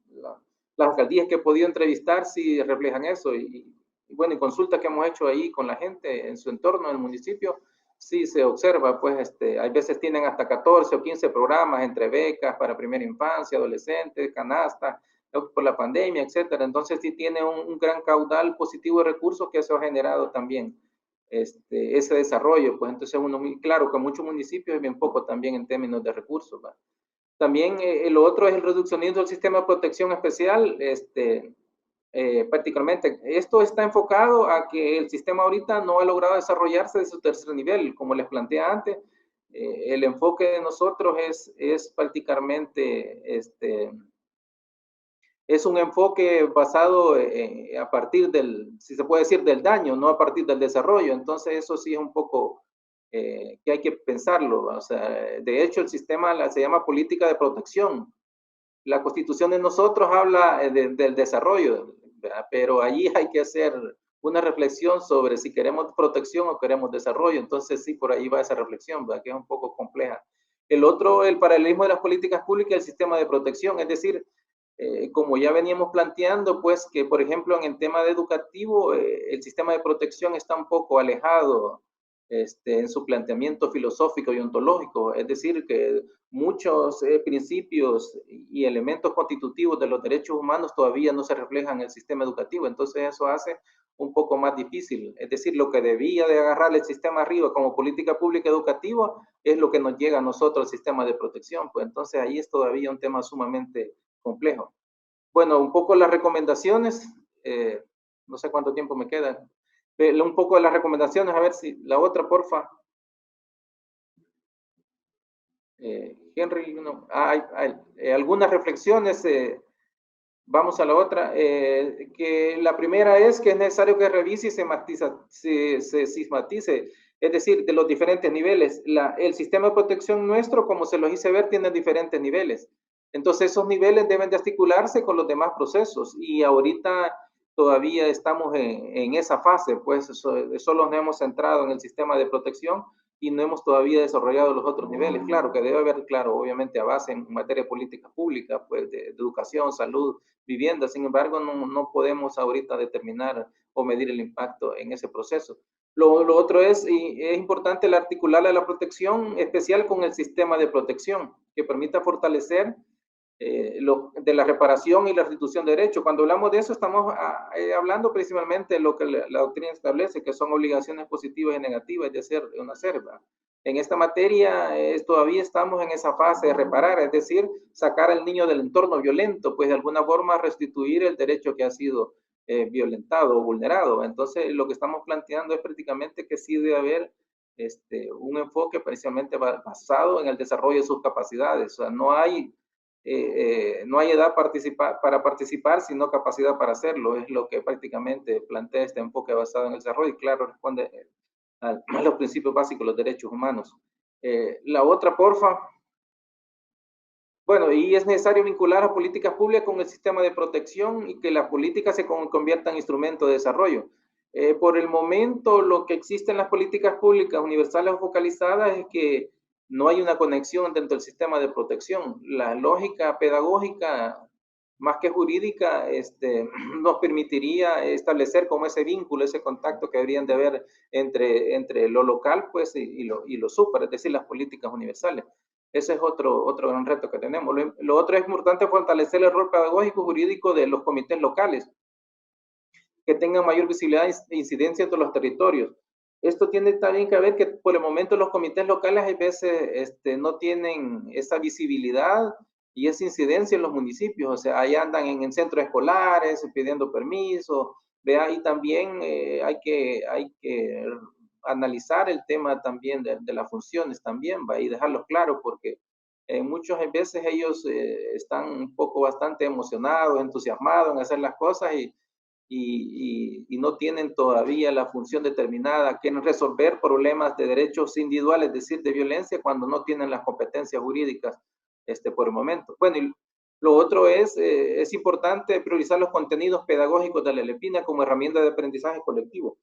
alcaldías que he podido entrevistar sí reflejan eso. Y bueno, en consultas que hemos hecho ahí con la gente en su entorno, en el municipio, sí se observa, pues hay veces tienen hasta 14 o 15 programas entre becas para primera infancia, adolescentes, canasta, por la pandemia, etcétera. Entonces sí tiene un gran caudal positivo de recursos que eso ha generado también ese desarrollo. Pues entonces uno muy claro que muchos municipios es bien poco también en términos de recursos, ¿va? También lo otro es el reduccionismo del sistema de protección especial. Prácticamente esto está enfocado a que el sistema ahorita no ha logrado desarrollarse de su tercer nivel, como les planteé antes. El enfoque de nosotros es prácticamente es un enfoque basado a partir del, si se puede decir, del daño, no a partir del desarrollo. Entonces eso sí es un poco que hay que pensarlo. O sea, de hecho el sistema se llama política de protección. La Constitución de nosotros habla del desarrollo, ¿verdad? Pero allí hay que hacer una reflexión sobre si queremos protección o queremos desarrollo. Entonces sí, por ahí va esa reflexión, ¿verdad? Que es un poco compleja. El otro, el paralelismo de las políticas públicas y el sistema de protección, es decir, como ya veníamos planteando, pues que por ejemplo en el tema de educativo, el sistema de protección está un poco alejado en su planteamiento filosófico y ontológico, es decir, que muchos principios y elementos constitutivos de los derechos humanos todavía no se reflejan en el sistema educativo, entonces eso hace un poco más difícil, es decir, lo que debía de agarrar el sistema arriba como política pública educativa es lo que nos llega a nosotros el sistema de protección, pues entonces ahí es todavía un tema sumamente complejo. Bueno, un poco las recomendaciones, no sé cuánto tiempo me queda, un poco de las recomendaciones, a ver si la otra, porfa. Henry, no, hay algunas reflexiones, vamos a la otra, que la primera es que es necesario que revise y se sistematice, es decir, de los diferentes niveles. El sistema de protección nuestro, como se los hice ver, tiene diferentes niveles. Entonces esos niveles deben de articularse con los demás procesos y ahorita todavía estamos en esa fase, pues solo nos hemos centrado en el sistema de protección y no hemos todavía desarrollado los otros niveles. Claro que debe haber, claro, obviamente a base en materia de política pública, pues de educación, salud, vivienda. Sin embargo, no podemos ahorita determinar o medir el impacto en ese proceso. Lo otro es importante el articular la protección especial con el sistema de protección que permita fortalecer de la reparación y la restitución de derechos. Cuando hablamos de eso, estamos hablando principalmente de lo que la doctrina establece, que son obligaciones positivas y negativas de ser una serva. En esta materia todavía estamos en esa fase de reparar, es decir, sacar al niño del entorno violento, pues de alguna forma restituir el derecho que ha sido violentado o vulnerado. Entonces, lo que estamos planteando es prácticamente que sí debe haber un enfoque precisamente basado en el desarrollo de sus capacidades. O sea, no hay edad para participar, sino capacidad para hacerlo. Es lo que prácticamente plantea este enfoque basado en el desarrollo y claro, responde a los principios básicos de los derechos humanos. La otra, porfa. Bueno, y es necesario vincular a políticas públicas con el sistema de protección y que las políticas se conviertan en instrumento de desarrollo. Por el momento, lo que existe en las políticas públicas universales o focalizadas es que no hay una conexión dentro del sistema de protección. La lógica pedagógica más que jurídica, nos permitiría establecer como ese vínculo, ese contacto que deberían de haber entre lo local, pues, y lo super, es decir, las políticas universales. Ese es otro gran reto que tenemos. Lo otro es importante fortalecer el rol pedagógico jurídico de los comités locales, que tengan mayor visibilidad e incidencia entre los territorios. Esto tiene también que ver que por el momento los comités locales a veces no tienen esa visibilidad y esa incidencia en los municipios. O sea, ahí andan en centros escolares pidiendo permiso. Vea, y también hay que analizar el tema también de las funciones también, va, y dejarlo claro, porque muchas veces ellos están un poco bastante emocionados, entusiasmados en hacer las cosas y no tienen todavía la función determinada, quieren resolver problemas de derechos individuales, es decir, de violencia, cuando no tienen las competencias jurídicas por el momento. Bueno, y lo otro es importante priorizar los contenidos pedagógicos de la LEPINA como herramienta de aprendizaje colectivo.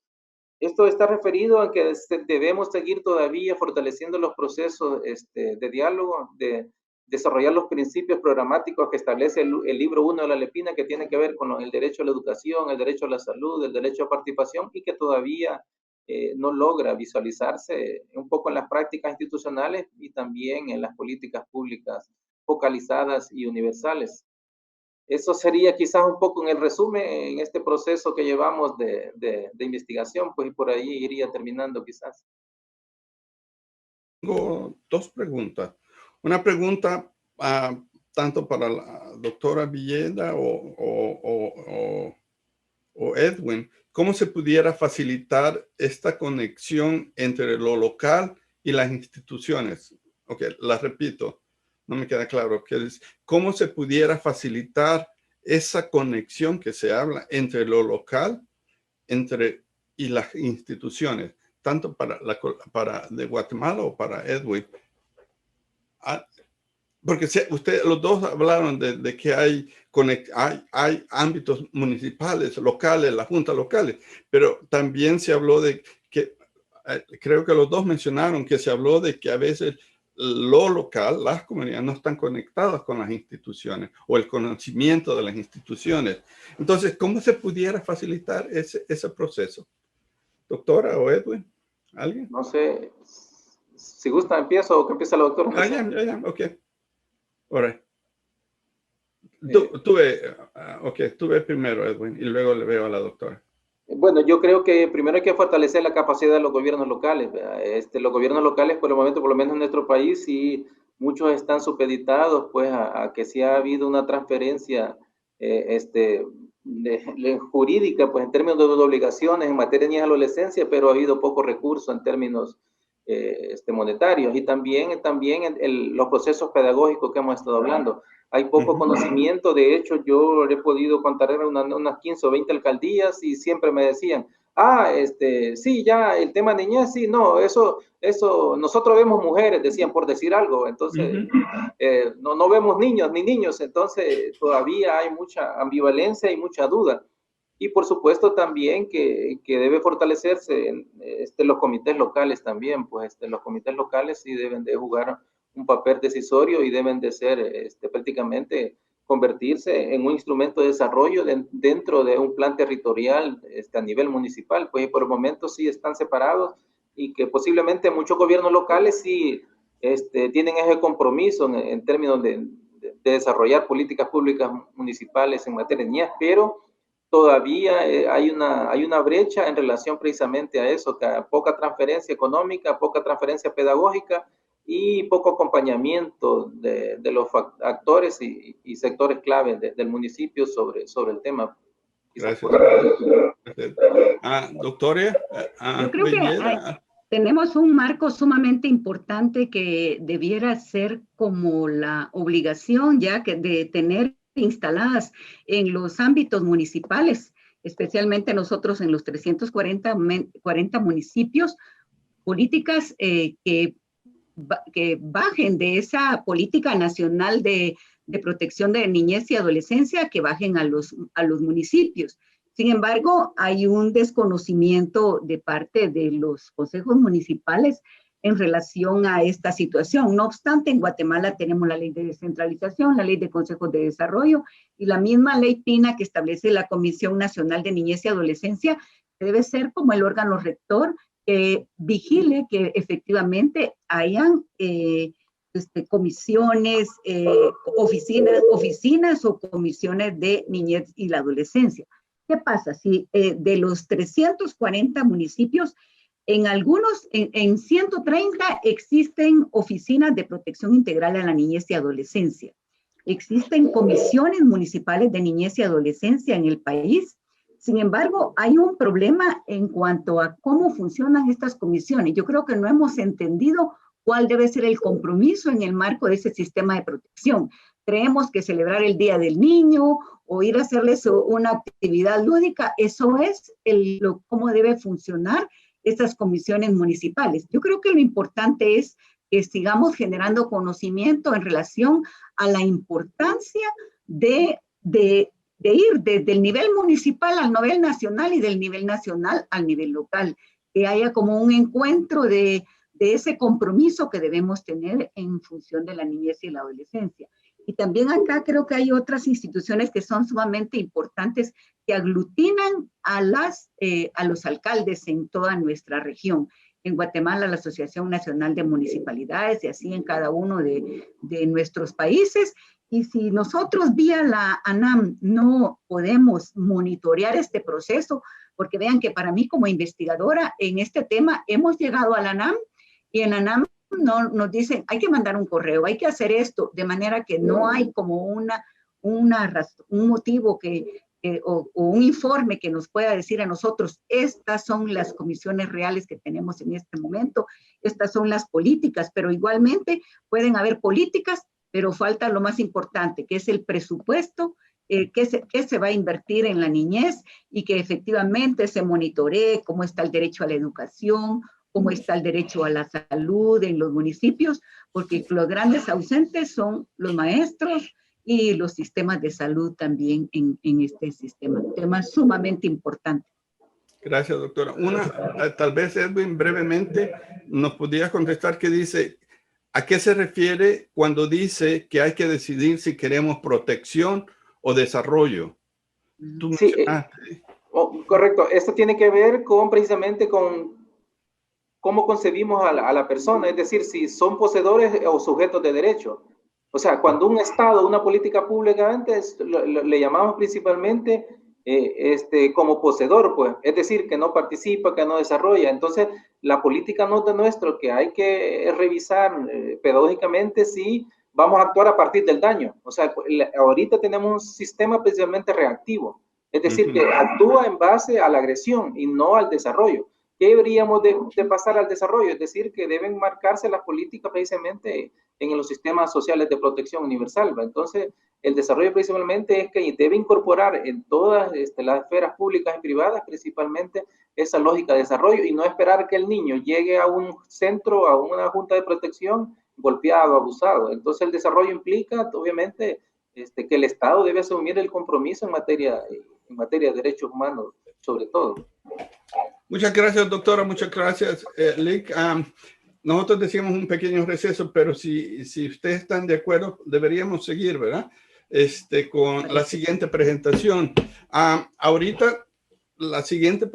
Esto está referido a que debemos seguir todavía fortaleciendo los procesos de diálogo, de desarrollar los principios programáticos que establece el libro 1 de la LEPINA, que tiene que ver con el derecho a la educación, el derecho a la salud, el derecho a participación, y que todavía no logra visualizarse un poco en las prácticas institucionales y también en las políticas públicas focalizadas y universales. Eso sería quizás un poco en el resumen en este proceso que llevamos de investigación, pues, y por ahí iría terminando quizás. Tengo dos preguntas. Una pregunta tanto para la doctora Villeda o Edwin, ¿cómo se pudiera facilitar esta conexión entre lo local y las instituciones? Ok, la repito, no me queda claro. ¿Cómo se pudiera facilitar esa conexión que se habla entre lo local y las instituciones, tanto para de Guatemala o para Edwin? Porque los dos hablaron de que hay ámbitos municipales, locales, las juntas locales, pero también se habló de que, creo que los dos mencionaron que se habló de que a veces lo local, las comunidades no están conectadas con las instituciones o el conocimiento de las instituciones. Entonces, ¿cómo se pudiera facilitar ese proceso? ¿Doctora o Edwin? ¿Alguien? No sé, si gusta empiezo o que empiece la doctora. Ya, ok. Ahora, tú ve primero, Edwin, y luego le veo a la doctora. Bueno, yo creo que primero hay que fortalecer la capacidad de los gobiernos locales. Los gobiernos locales, por el momento, por lo menos en nuestro país, sí, muchos están supeditados pues a que sí ha habido una transferencia jurídica, pues en términos de obligaciones en materia de niñez y adolescencia, pero ha habido poco recurso en términos monetarios, y también los procesos pedagógicos que hemos estado hablando. Hay poco conocimiento. De hecho, yo he podido contar unas 15 o 20 alcaldías y siempre me decían, sí, ya el tema de niñez, sí, no, eso, nosotros vemos mujeres, decían, por decir algo. Entonces, no vemos niños ni niños. Entonces, todavía hay mucha ambivalencia y mucha duda. Y por supuesto también que debe fortalecerse los comités locales también, pues los comités locales sí deben de jugar un papel decisorio y deben de ser prácticamente convertirse en un instrumento de desarrollo dentro de un plan territorial a nivel municipal, pues por el momento sí están separados, y que posiblemente muchos gobiernos locales sí tienen ese compromiso en términos de desarrollar políticas públicas municipales en materia de niñez, pero todavía hay una brecha en relación precisamente a eso, que poca transferencia económica, poca transferencia pedagógica y poco acompañamiento de los actores y sectores claves del municipio sobre el tema. Gracias. Doctora, yo creo que tenemos un marco sumamente importante que debiera ser como la obligación ya de tener instaladas en los ámbitos municipales, especialmente nosotros en los 340 municipios, políticas que bajen de esa política nacional de protección de niñez y adolescencia, que bajen a los municipios. Sin embargo, hay un desconocimiento de parte de los consejos municipales en relación a esta situación. No obstante, en Guatemala tenemos la ley de descentralización, la ley de consejos de desarrollo y la misma ley PINA que establece la Comisión Nacional de Niñez y Adolescencia, que debe ser como el órgano rector que vigile que efectivamente hayan comisiones, oficinas o comisiones de niñez y la adolescencia. ¿Qué pasa? Si de los 340 municipios, en algunos, en 130 existen oficinas de protección integral a la niñez y adolescencia. Existen comisiones municipales de niñez y adolescencia en el país. Sin embargo, hay un problema en cuanto a cómo funcionan estas comisiones. Yo creo que no hemos entendido cuál debe ser el compromiso en el marco de ese sistema de protección. Creemos que celebrar el Día del Niño o ir a hacerles una actividad lúdica, eso es cómo debe funcionar estas comisiones municipales. Yo creo que lo importante es que sigamos generando conocimiento en relación a la importancia de ir desde el nivel municipal al nivel nacional y del nivel nacional al nivel local, que haya como un encuentro de ese compromiso que debemos tener en función de la niñez y la adolescencia. Y también acá creo que hay otras instituciones que son sumamente importantes que aglutinan a los alcaldes en toda nuestra región. En Guatemala, la Asociación Nacional de Municipalidades, y así en cada uno de nuestros países. Y si nosotros vía la ANAM no podemos monitorear este proceso, porque vean que para mí como investigadora en este tema hemos llegado a la ANAM y en la ANAM nos dicen, hay que mandar un correo, hay que hacer esto, de manera que no hay como un motivo o un informe que nos pueda decir a nosotros, estas son las comisiones reales que tenemos en este momento, estas son las políticas, pero igualmente pueden haber políticas, pero falta lo más importante, que es el presupuesto, que se va a invertir en la niñez y que efectivamente se monitoree cómo está el derecho a la educación, cómo está el derecho a la salud en los municipios, porque los grandes ausentes son los maestros y los sistemas de salud también en este sistema. Un tema sumamente importante. Gracias, doctora. Tal vez Edwin brevemente nos podría contestar que dice, ¿a qué se refiere cuando dice que hay que decidir si queremos protección o desarrollo? Tú sí, correcto. Esto tiene que ver precisamente con cómo concebimos a la persona, es decir, si son poseedores o sujetos de derecho. O sea, cuando un Estado, una política pública antes, le llamamos principalmente como poseedor, pues, es decir, que no participa, que no desarrolla. Entonces, la política no es de nuestro, que hay que revisar pedagógicamente si vamos a actuar a partir del daño. O sea, ahorita tenemos un sistema precisamente reactivo, es decir, que actúa en base a la agresión y no al desarrollo. ¿Qué deberíamos de pasar al desarrollo? Es decir, que deben marcarse las políticas precisamente en los sistemas sociales de protección universal, ¿va? Entonces, el desarrollo principalmente es que debe incorporar en todas las esferas públicas y privadas principalmente esa lógica de desarrollo y no esperar que el niño llegue a un centro, a una junta de protección golpeado, abusado. Entonces, el desarrollo implica, obviamente, que el Estado debe asumir el compromiso en materia de derechos humanos, sobre todo. Muchas gracias, doctora. Muchas gracias, Lick. Nosotros decimos un pequeño receso, pero si ustedes están de acuerdo, deberíamos seguir, ¿verdad? Con la siguiente presentación. Ahorita, la siguiente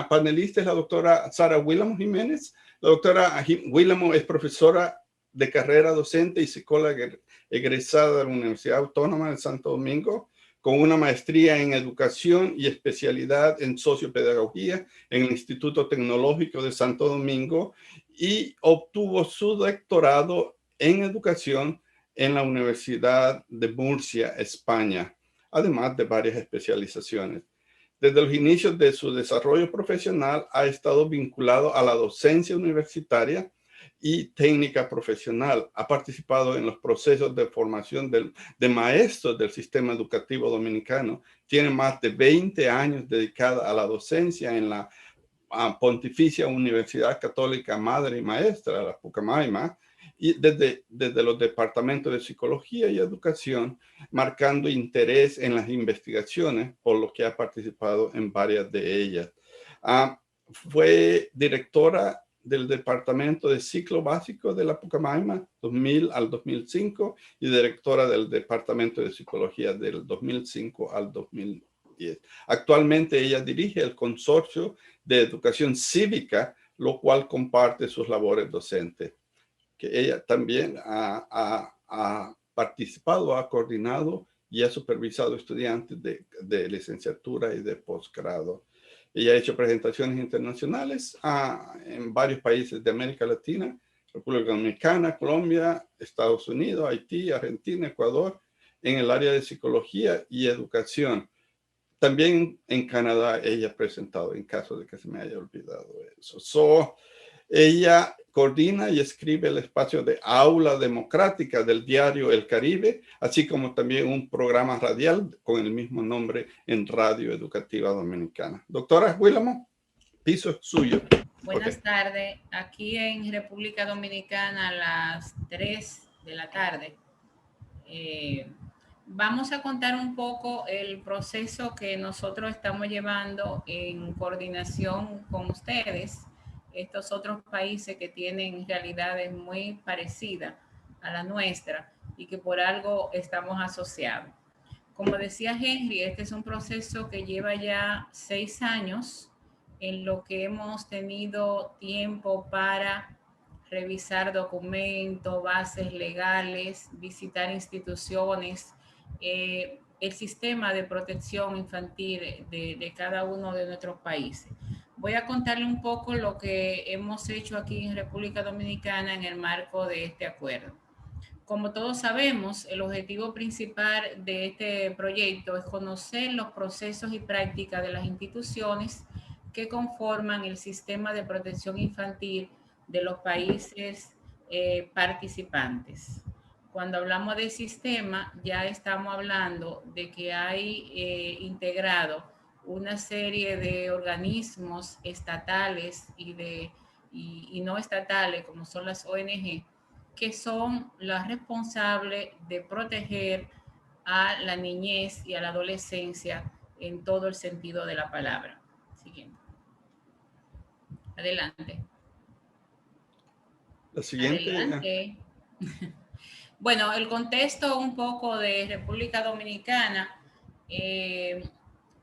panelista es la doctora Sara Willamo Jiménez. La doctora Willamo es profesora de carrera docente y psicóloga egresada de la Universidad Autónoma de Santo Domingo, con una maestría en educación y especialidad en sociopedagogía en el Instituto Tecnológico de Santo Domingo y obtuvo su doctorado en educación en la Universidad de Murcia, España, además de varias especializaciones. Desde los inicios de su desarrollo profesional ha estado vinculado a la docencia universitaria y técnica profesional. Ha participado en los procesos de formación de maestros del sistema educativo dominicano. Tiene más de 20 años dedicada a la docencia en la Pontificia Universidad Católica Madre y Maestra, la Pucamaima, y desde los departamentos de psicología y educación, marcando interés en las investigaciones, por lo que ha participado en varias de ellas. Fue directora del Departamento de Ciclo Básico de la Pucamaima 2000 al 2005 y directora del Departamento de Psicología del 2005 al 2010. Actualmente ella dirige el Consorcio de Educación Cívica, lo cual comparte sus labores docentes, que ella también ha participado, ha coordinado y ha supervisado estudiantes de licenciatura y de posgrado. Ella ha hecho presentaciones internacionales en varios países de América Latina, República Dominicana, Colombia, Estados Unidos, Haití, Argentina, Ecuador, en el área de psicología y educación. También en Canadá ella ha presentado, en caso de que se me haya olvidado eso. Ella coordina y escribe el espacio de Aula Democrática del diario El Caribe, así como también un programa radial con el mismo nombre en Radio Educativa Dominicana. Doctora Willamo, piso es suyo. Buenas tardes. Aquí en República Dominicana a las 3 de la tarde. Vamos a contar un poco el proceso que nosotros estamos llevando en coordinación con ustedes, estos otros países que tienen realidades muy parecidas a la nuestra y que por algo estamos asociados. Como decía Henry, este es un proceso que lleva ya 6 años en lo que hemos tenido tiempo para revisar documentos, bases legales, visitar instituciones, el sistema de protección infantil de cada uno de nuestros países. Voy a contarle un poco lo que hemos hecho aquí en República Dominicana en el marco de este acuerdo. Como todos sabemos, el objetivo principal de este proyecto es conocer los procesos y prácticas de las instituciones que conforman el sistema de protección infantil de los países participantes. Cuando hablamos de sistema, ya estamos hablando de que hay integrado una serie de organismos estatales y no estatales, como son las ONG, que son las responsables de proteger a la niñez y a la adolescencia en todo el sentido de la palabra. Siguiente. Adelante. La siguiente. Adelante. Bueno, el contexto un poco de República Dominicana.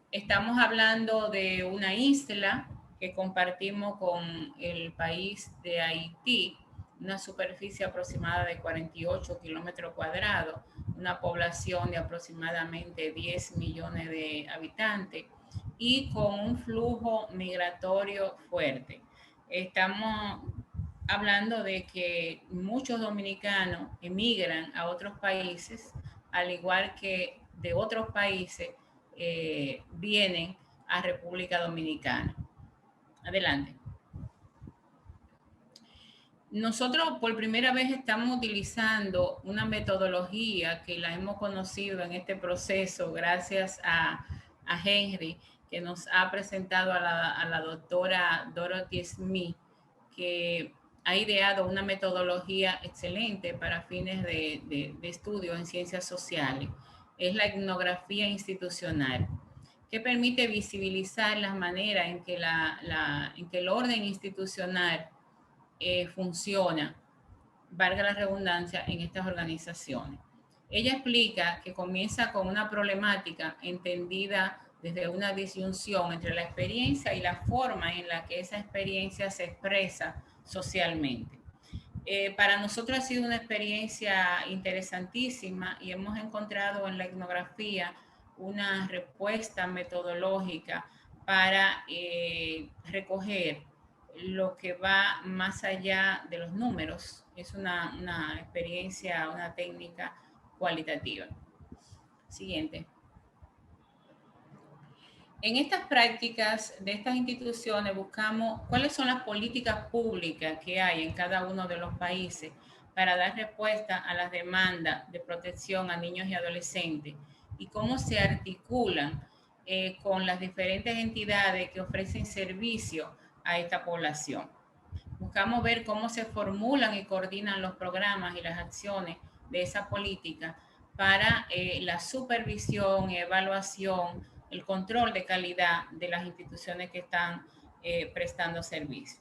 Estamos hablando de una isla que compartimos con el país de Haití, una superficie aproximada de 48 kilómetros cuadrados, una población de aproximadamente 10 millones de habitantes y con un flujo migratorio fuerte. Estamos hablando de que muchos dominicanos emigran a otros países, al igual que de otros países vienen a República Dominicana. Adelante. Nosotros por primera vez estamos utilizando una metodología que la hemos conocido en este proceso gracias a Henry, que nos ha presentado a la doctora Dorothy Smith, que ha ideado una metodología excelente para fines de estudio en ciencias sociales. Es la etnografía institucional, que permite visibilizar las maneras en que, en que el orden institucional funciona, valga la redundancia, en estas organizaciones. Ella explica que comienza con una problemática entendida desde una disyunción entre la experiencia y la forma en la que esa experiencia se expresa socialmente. Para nosotros ha sido una experiencia interesantísima y hemos encontrado en la etnografía una respuesta metodológica para recoger lo que va más allá de los números. Es una experiencia, una técnica cualitativa. Siguiente. En estas prácticas de estas instituciones buscamos cuáles son las políticas públicas que hay en cada uno de los países para dar respuesta a las demandas de protección a niños y adolescentes y cómo se articulan con las diferentes entidades que ofrecen servicio a esta población. Buscamos ver cómo se formulan y coordinan los programas y las acciones de esa política para la supervisión y evaluación, el control de calidad de las instituciones que están prestando servicio.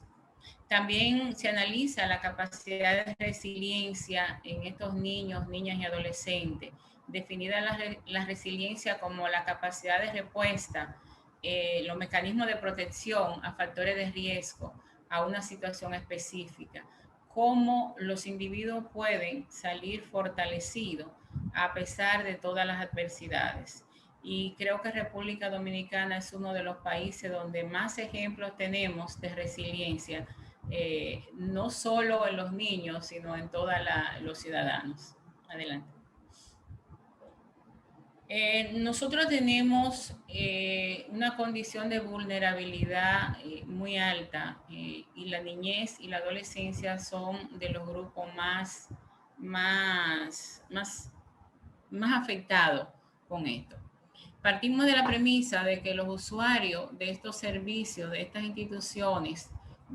También se analiza la capacidad de resiliencia en estos niños, niñas y adolescentes, definida la resiliencia como la capacidad de respuesta, los mecanismos de protección a factores de riesgo, a una situación específica, cómo los individuos pueden salir fortalecidos a pesar de todas las adversidades. Y creo que República Dominicana es uno de los países donde más ejemplos tenemos de resiliencia, no solo en los niños, sino en todos los ciudadanos. Adelante. Nosotros tenemos una condición de vulnerabilidad muy alta y la niñez y la adolescencia son de los grupos más afectados con esto. Partimos de la premisa de que los usuarios de estos servicios, de estas instituciones,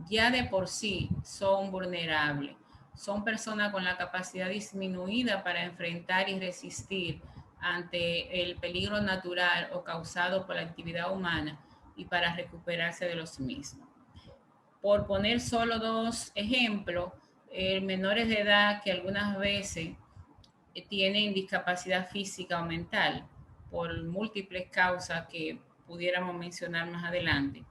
ya de por sí son vulnerables. Son personas con la capacidad disminuida para enfrentar y resistir ante el peligro natural o causado por la actividad humana y para recuperarse de los mismos. Por poner solo dos ejemplos, menores de edad que algunas veces tienen discapacidad física o mental por múltiples causas que pudiéramos mencionar más adelante.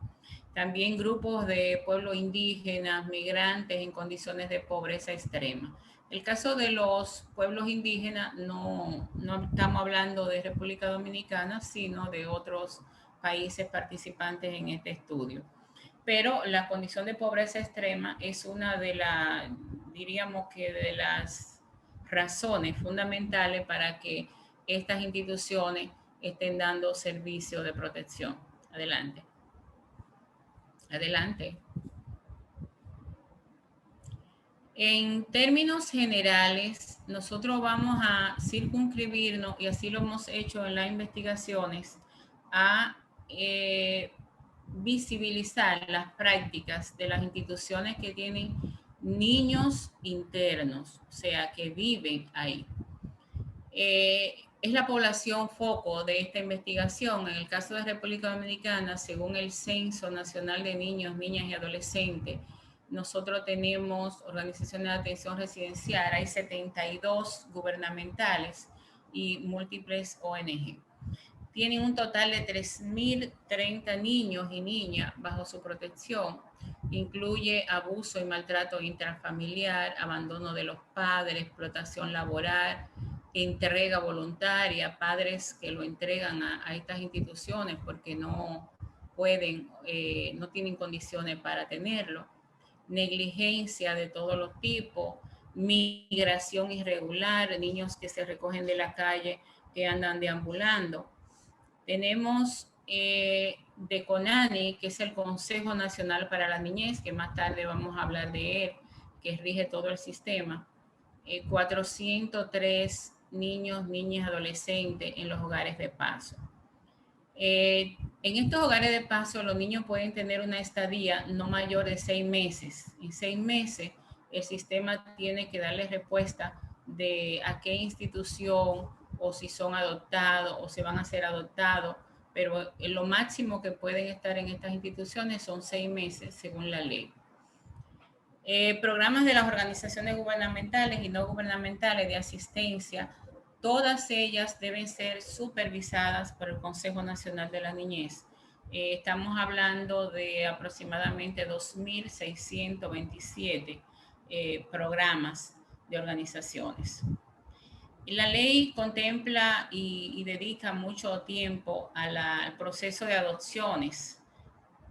También grupos de pueblos indígenas, migrantes en condiciones de pobreza extrema. El caso de los pueblos indígenas no estamos hablando de República Dominicana, sino de otros países participantes en este estudio. Pero la condición de pobreza extrema es una de las razones fundamentales para que estas instituciones estén dando servicios de protección. Adelante. Adelante. En términos generales, nosotros vamos a circunscribirnos, y así lo hemos hecho en las investigaciones, a visibilizar las prácticas de las instituciones que tienen niños internos, o sea, que viven ahí. Es la población foco de esta investigación. En el caso de República Dominicana, según el Censo Nacional de Niños, Niñas y Adolescentes, nosotros tenemos organizaciones de atención residencial, hay 72 gubernamentales y múltiples ONG. Tienen un total de 3.030 niños y niñas bajo su protección. Incluye abuso y maltrato intrafamiliar, abandono de los padres, explotación laboral, entrega voluntaria, padres que lo entregan a estas instituciones porque no pueden, no tienen condiciones para tenerlo, negligencia de todos los tipos, migración irregular, niños que se recogen de la calle, que andan deambulando. Tenemos de CONANI, que es el Consejo Nacional para la Niñez, que más tarde vamos a hablar de él, que rige todo el sistema, 403 niños, niñas, adolescentes en los hogares de paso. En estos hogares de paso, los niños pueden tener una estadía no mayor de 6 meses. En 6 meses, el sistema tiene que darle respuesta de a qué institución o si son adoptados o si van a ser adoptados, pero lo máximo que pueden estar en estas instituciones son 6 meses según la ley. Programas de las organizaciones gubernamentales y no gubernamentales de asistencia, todas ellas deben ser supervisadas por el Consejo Nacional de la Niñez. Estamos hablando de aproximadamente 2.627 programas de organizaciones. La ley contempla y dedica mucho tiempo al proceso de adopciones.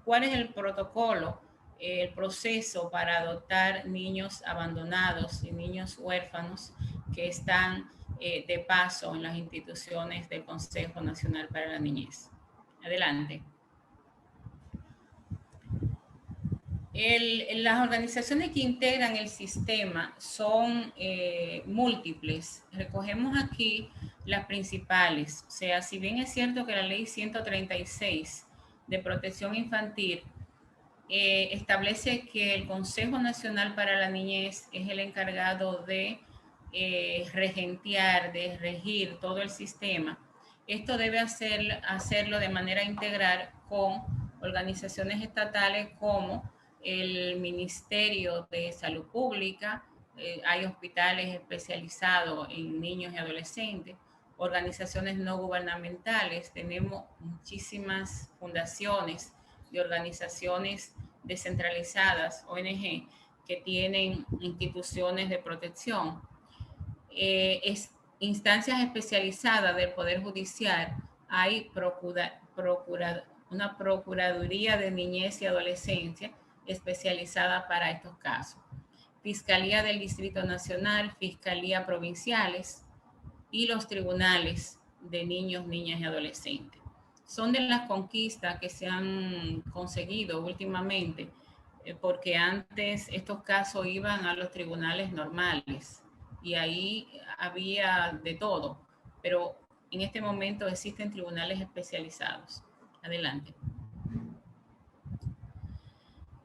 ¿Cuál es el protocolo? El proceso para adoptar niños abandonados y niños huérfanos que están de paso en las instituciones del Consejo Nacional para la Niñez. Adelante. Las organizaciones que integran el sistema son múltiples. Recogemos aquí las principales. O sea, si bien es cierto que la ley 136 de protección infantil establece que el Consejo Nacional para la Niñez es el encargado de regentear, de regir todo el sistema. Esto debe hacerlo de manera integral con organizaciones estatales como el Ministerio de Salud Pública, hay hospitales especializados en niños y adolescentes, organizaciones no gubernamentales, tenemos muchísimas fundaciones y organizaciones descentralizadas, ONG, que tienen instituciones de protección, instancias especializadas del Poder Judicial, hay una Procuraduría de Niñez y Adolescencia especializada para estos casos, Fiscalía del Distrito Nacional, Fiscalía Provinciales y los tribunales de niños, niñas y adolescentes. Son de las conquistas que se han conseguido últimamente, porque antes estos casos iban a los tribunales normales y ahí había de todo, pero en este momento existen tribunales especializados. Adelante.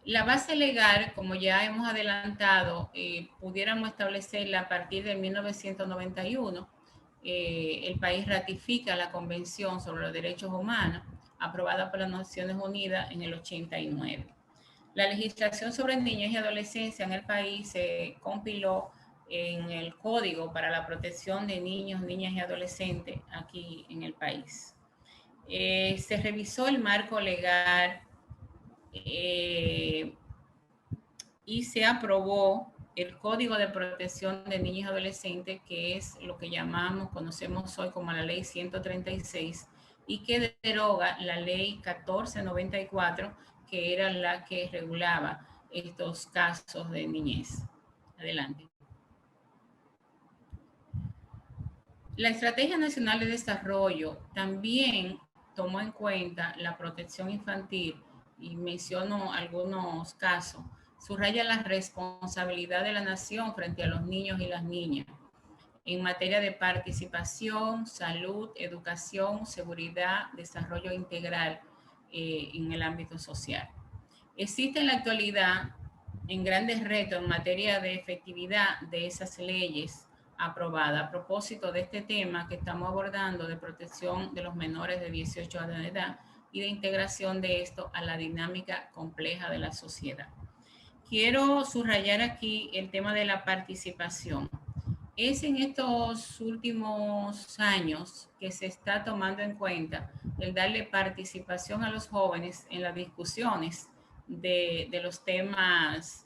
La base legal, como ya hemos adelantado, pudiéramos establecerla a partir de 1991. El país ratifica la Convención sobre los Derechos Humanos, aprobada por las Naciones Unidas en el 89. La legislación sobre niñez y adolescencia en el país se compiló en el Código para la Protección de Niños, Niñas y Adolescentes aquí en el país. Se revisó el marco legal y se aprobó el Código de Protección de Niños y Adolescentes, que es lo que conocemos hoy como la Ley 136, y que deroga la Ley 1494, que era la que regulaba estos casos de niñez. Adelante. La Estrategia Nacional de Desarrollo también tomó en cuenta la protección infantil, y menciono algunos casos. Subraya la responsabilidad de la nación frente a los niños y las niñas en materia de participación, salud, educación, seguridad, desarrollo integral en el ámbito social. Existe en la actualidad en grandes retos en materia de efectividad de esas leyes aprobadas. A propósito de este tema que estamos abordando de protección de los menores de 18 años de edad y de integración de esto a la dinámica compleja de la sociedad. Quiero subrayar aquí el tema de la participación. Es en estos últimos años que se está tomando en cuenta el darle participación a los jóvenes en las discusiones de los temas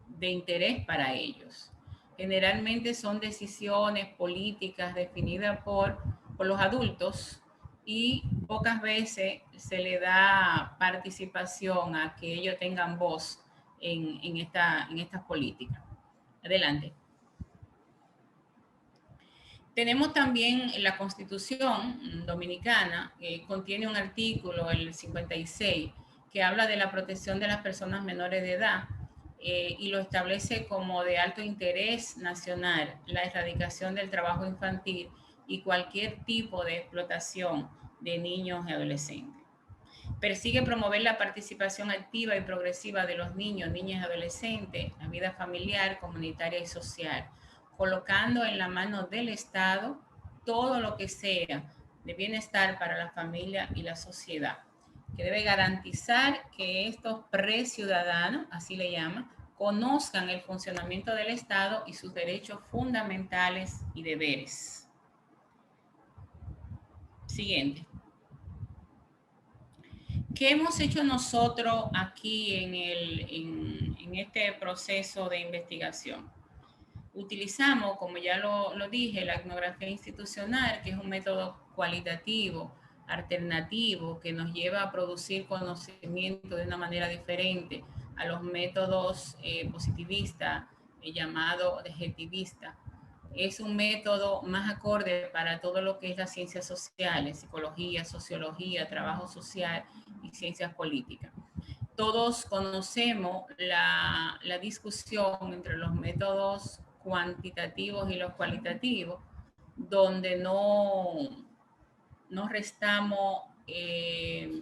de interés para ellos. Generalmente son decisiones políticas definidas por los adultos y pocas veces se le da participación a que ellos tengan voz en estas políticas. Adelante. Tenemos también la Constitución Dominicana, que contiene un artículo, el 56, que habla de la protección de las personas menores de edad y lo establece como de alto interés nacional, la erradicación del trabajo infantil y cualquier tipo de explotación de niños y adolescentes. Persigue promover la participación activa y progresiva de los niños, niñas y adolescentes, la vida familiar, comunitaria y social, colocando en la mano del Estado todo lo que sea de bienestar para la familia y la sociedad, que debe garantizar que estos preciudadanos, así le llaman, conozcan el funcionamiento del Estado y sus derechos fundamentales y deberes. Siguiente. ¿Qué hemos hecho nosotros aquí en este proceso de investigación? Utilizamos, como ya lo dije, la etnografía institucional, que es un método cualitativo, alternativo, que nos lleva a producir conocimiento de una manera diferente a los métodos positivistas, llamado adjetivista. Es un método más acorde para todo lo que es las ciencias sociales, psicología, sociología, trabajo social y ciencias políticas. Todos conocemos la discusión entre los métodos cuantitativos y los cualitativos, donde no restamos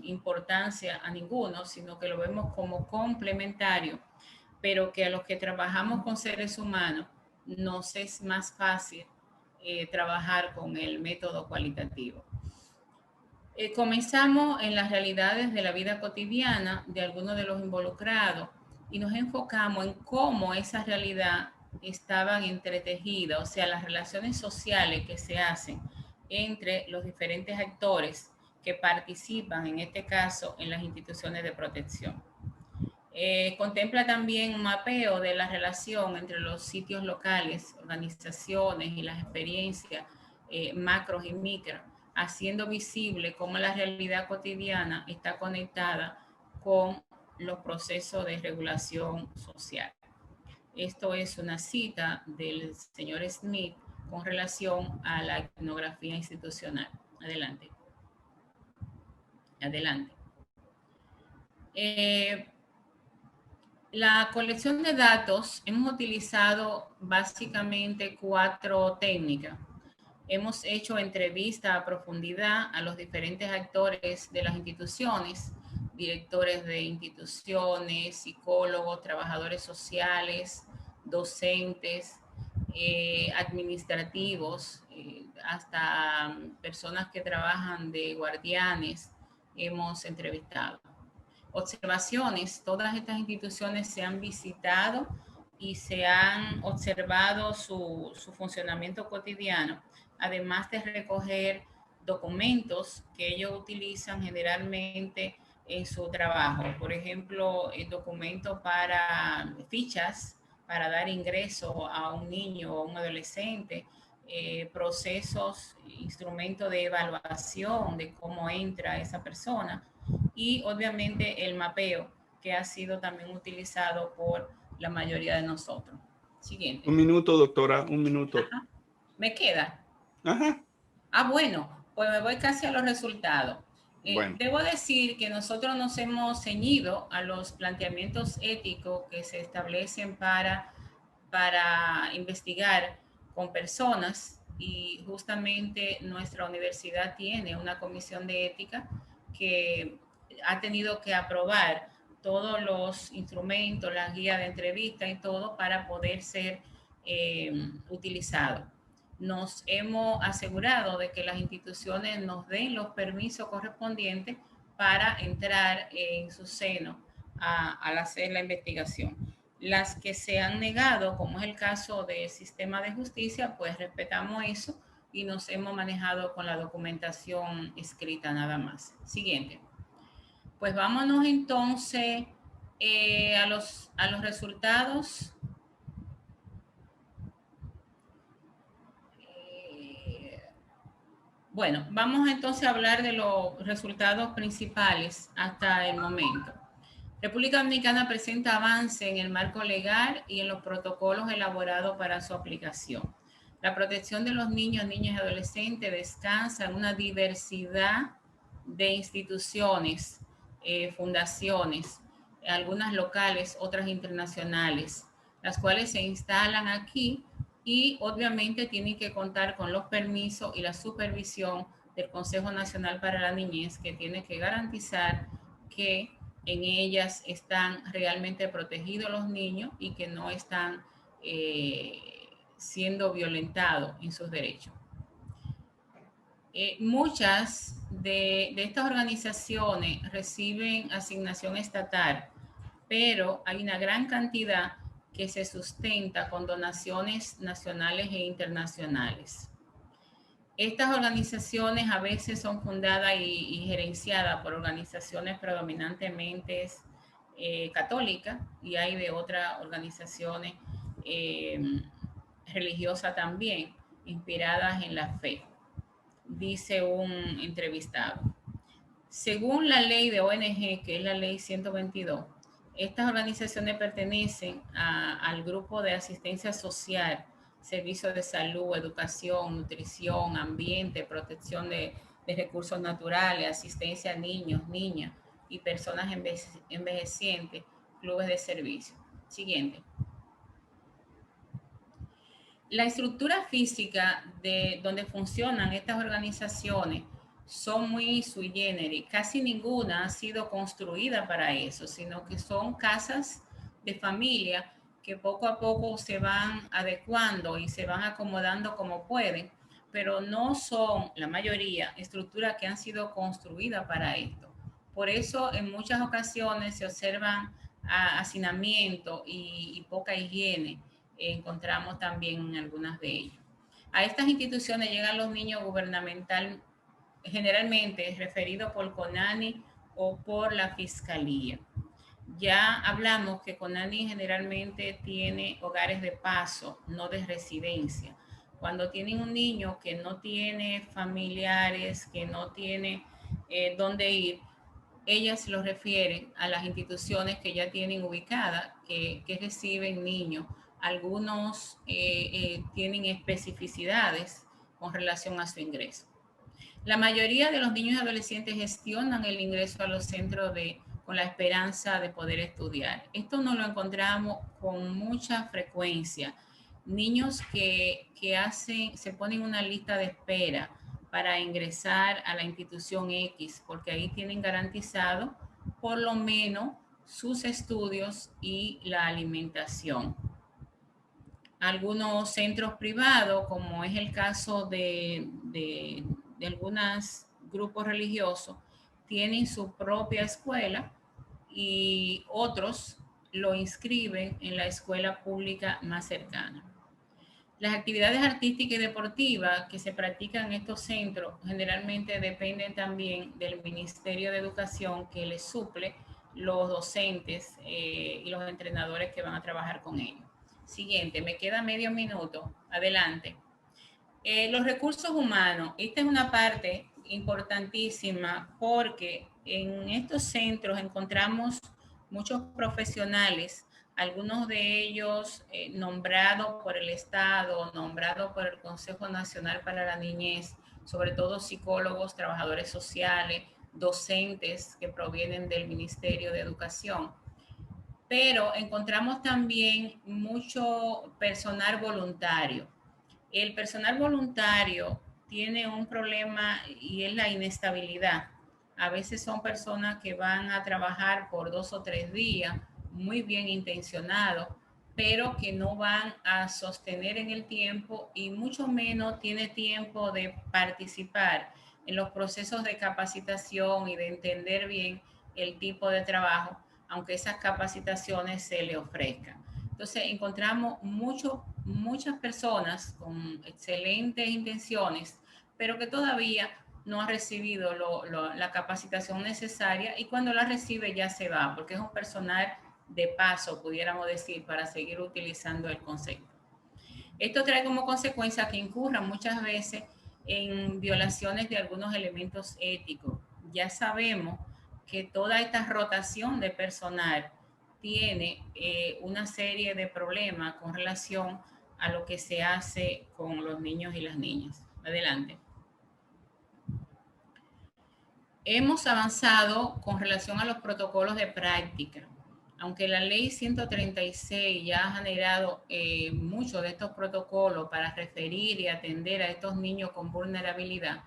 importancia a ninguno, sino que lo vemos como complementario, pero que a los que trabajamos con seres humanos nos es más fácil trabajar con el método cualitativo. Comenzamos en las realidades de la vida cotidiana de algunos de los involucrados, y nos enfocamos en cómo esa realidad estaban entretejidas, o sea, las relaciones sociales que se hacen entre los diferentes actores que participan, en este caso, en las instituciones de protección. Contempla también un mapeo de la relación entre los sitios locales, organizaciones y las experiencias macros y micro, haciendo visible cómo la realidad cotidiana está conectada con los procesos de regulación social. Esto es una cita del señor Smith con relación a la etnografía institucional. Adelante. Adelante. La colección de datos hemos utilizado básicamente 4 técnicas. Hemos hecho entrevistas a profundidad a los diferentes actores de las instituciones, directores de instituciones, psicólogos, trabajadores sociales, docentes, administrativos, hasta personas que trabajan de guardianes, hemos entrevistado. Observaciones, todas estas instituciones se han visitado y se han observado su funcionamiento cotidiano, además de recoger documentos que ellos utilizan generalmente en su trabajo. Por ejemplo, el documento para fichas, para dar ingreso a un niño o a un adolescente, procesos, instrumentos de evaluación de cómo entra esa persona, y obviamente el mapeo, que ha sido también utilizado por la mayoría de nosotros. Siguiente. Un minuto, doctora, un minuto. Ajá. ¿Me queda? Ajá. Ah, bueno, pues me voy casi a los resultados. Bueno. Debo decir que nosotros nos hemos ceñido a los planteamientos éticos que se establecen para investigar con personas, y justamente nuestra universidad tiene una comisión de ética que ha tenido que aprobar todos los instrumentos, las guías de entrevista y todo para poder ser utilizado. Nos hemos asegurado de que las instituciones nos den los permisos correspondientes para entrar en su seno al hacer la investigación. Las que se han negado, como es el caso del sistema de justicia, pues respetamos eso y nos hemos manejado con la documentación escrita nada más. Siguiente. Pues vámonos entonces a los resultados. Bueno, vamos entonces a hablar de los resultados principales hasta el momento. República Dominicana presenta avance en el marco legal y en los protocolos elaborados para su aplicación. La protección de los niños, niñas y adolescentes descansa en una diversidad de instituciones, fundaciones, algunas locales, otras internacionales, las cuales se instalan aquí y obviamente tienen que contar con los permisos y la supervisión del Consejo Nacional para la Niñez, que tiene que garantizar que en ellas están realmente protegidos los niños y que no están siendo violentados en sus derechos. Muchas de estas organizaciones reciben asignación estatal, pero hay una gran cantidad que se sustenta con donaciones nacionales e internacionales. Estas organizaciones a veces son fundadas y gerenciadas por organizaciones predominantemente católicas, y hay de otras organizaciones religiosas también, inspiradas en la fe, dice un entrevistado. Según la ley de ONG, que es la ley 122, estas organizaciones pertenecen al grupo de asistencia social, servicios de salud, educación, nutrición, ambiente, protección de recursos naturales, asistencia a niños, niñas y personas envejecientes, clubes de servicio. Siguiente. La estructura física de donde funcionan estas organizaciones son muy sui generis. Casi ninguna ha sido construida para eso, sino que son casas de familia que poco a poco se van adecuando y se van acomodando como pueden, pero no son, la mayoría, estructuras que han sido construidas para esto. Por eso, en muchas ocasiones se observan hacinamiento y poca higiene encontramos también en algunas de ellas. A estas instituciones llegan los niños gubernamental, generalmente referidos por CONANI o por la Fiscalía. Ya hablamos que CONANI generalmente tiene hogares de paso, no de residencia. Cuando tienen un niño que no tiene familiares, que no tiene dónde ir, ellas lo refieren a las instituciones que ya tienen ubicadas, que reciben niños. Algunos tienen especificidades con relación a su ingreso. La mayoría de los niños y adolescentes gestionan el ingreso a los centros con la esperanza de poder estudiar. Esto nos lo encontramos con mucha frecuencia. Niños que se ponen una lista de espera para ingresar a la institución X, porque ahí tienen garantizado por lo menos sus estudios y la alimentación. Algunos centros privados, como es el caso de algunos grupos religiosos, tienen su propia escuela y otros lo inscriben en la escuela pública más cercana. Las actividades artísticas y deportivas que se practican en estos centros generalmente dependen también del Ministerio de Educación, que les suple los docentes y los entrenadores que van a trabajar con ellos. Siguiente, me queda medio minuto. Adelante. Los recursos humanos. Esta es una parte importantísima porque en estos centros encontramos muchos profesionales, algunos de ellos nombrados por el Estado, nombrados por el Consejo Nacional para la Niñez, sobre todo psicólogos, trabajadores sociales, docentes que provienen del Ministerio de Educación. Pero encontramos también mucho personal voluntario. El personal voluntario tiene un problema y es la inestabilidad. A veces son personas que van a trabajar por 2 o 3 días, muy bien intencionados, pero que no van a sostener en el tiempo y mucho menos tiene tiempo de participar en los procesos de capacitación y de entender bien el tipo de trabajo, aunque esas capacitaciones se le ofrezcan. Entonces encontramos muchas personas con excelentes intenciones, pero que todavía no ha recibido la capacitación necesaria y cuando la recibe ya se va, porque es un personal de paso, pudiéramos decir, para seguir utilizando el concepto. Esto trae como consecuencia que incurran muchas veces en violaciones de algunos elementos éticos. Ya sabemos que toda esta rotación de personal tiene una serie de problemas con relación a lo que se hace con los niños y las niñas. Adelante. Hemos avanzado con relación a los protocolos de práctica. Aunque la ley 136 ya ha generado muchos de estos protocolos para referir y atender a estos niños con vulnerabilidad,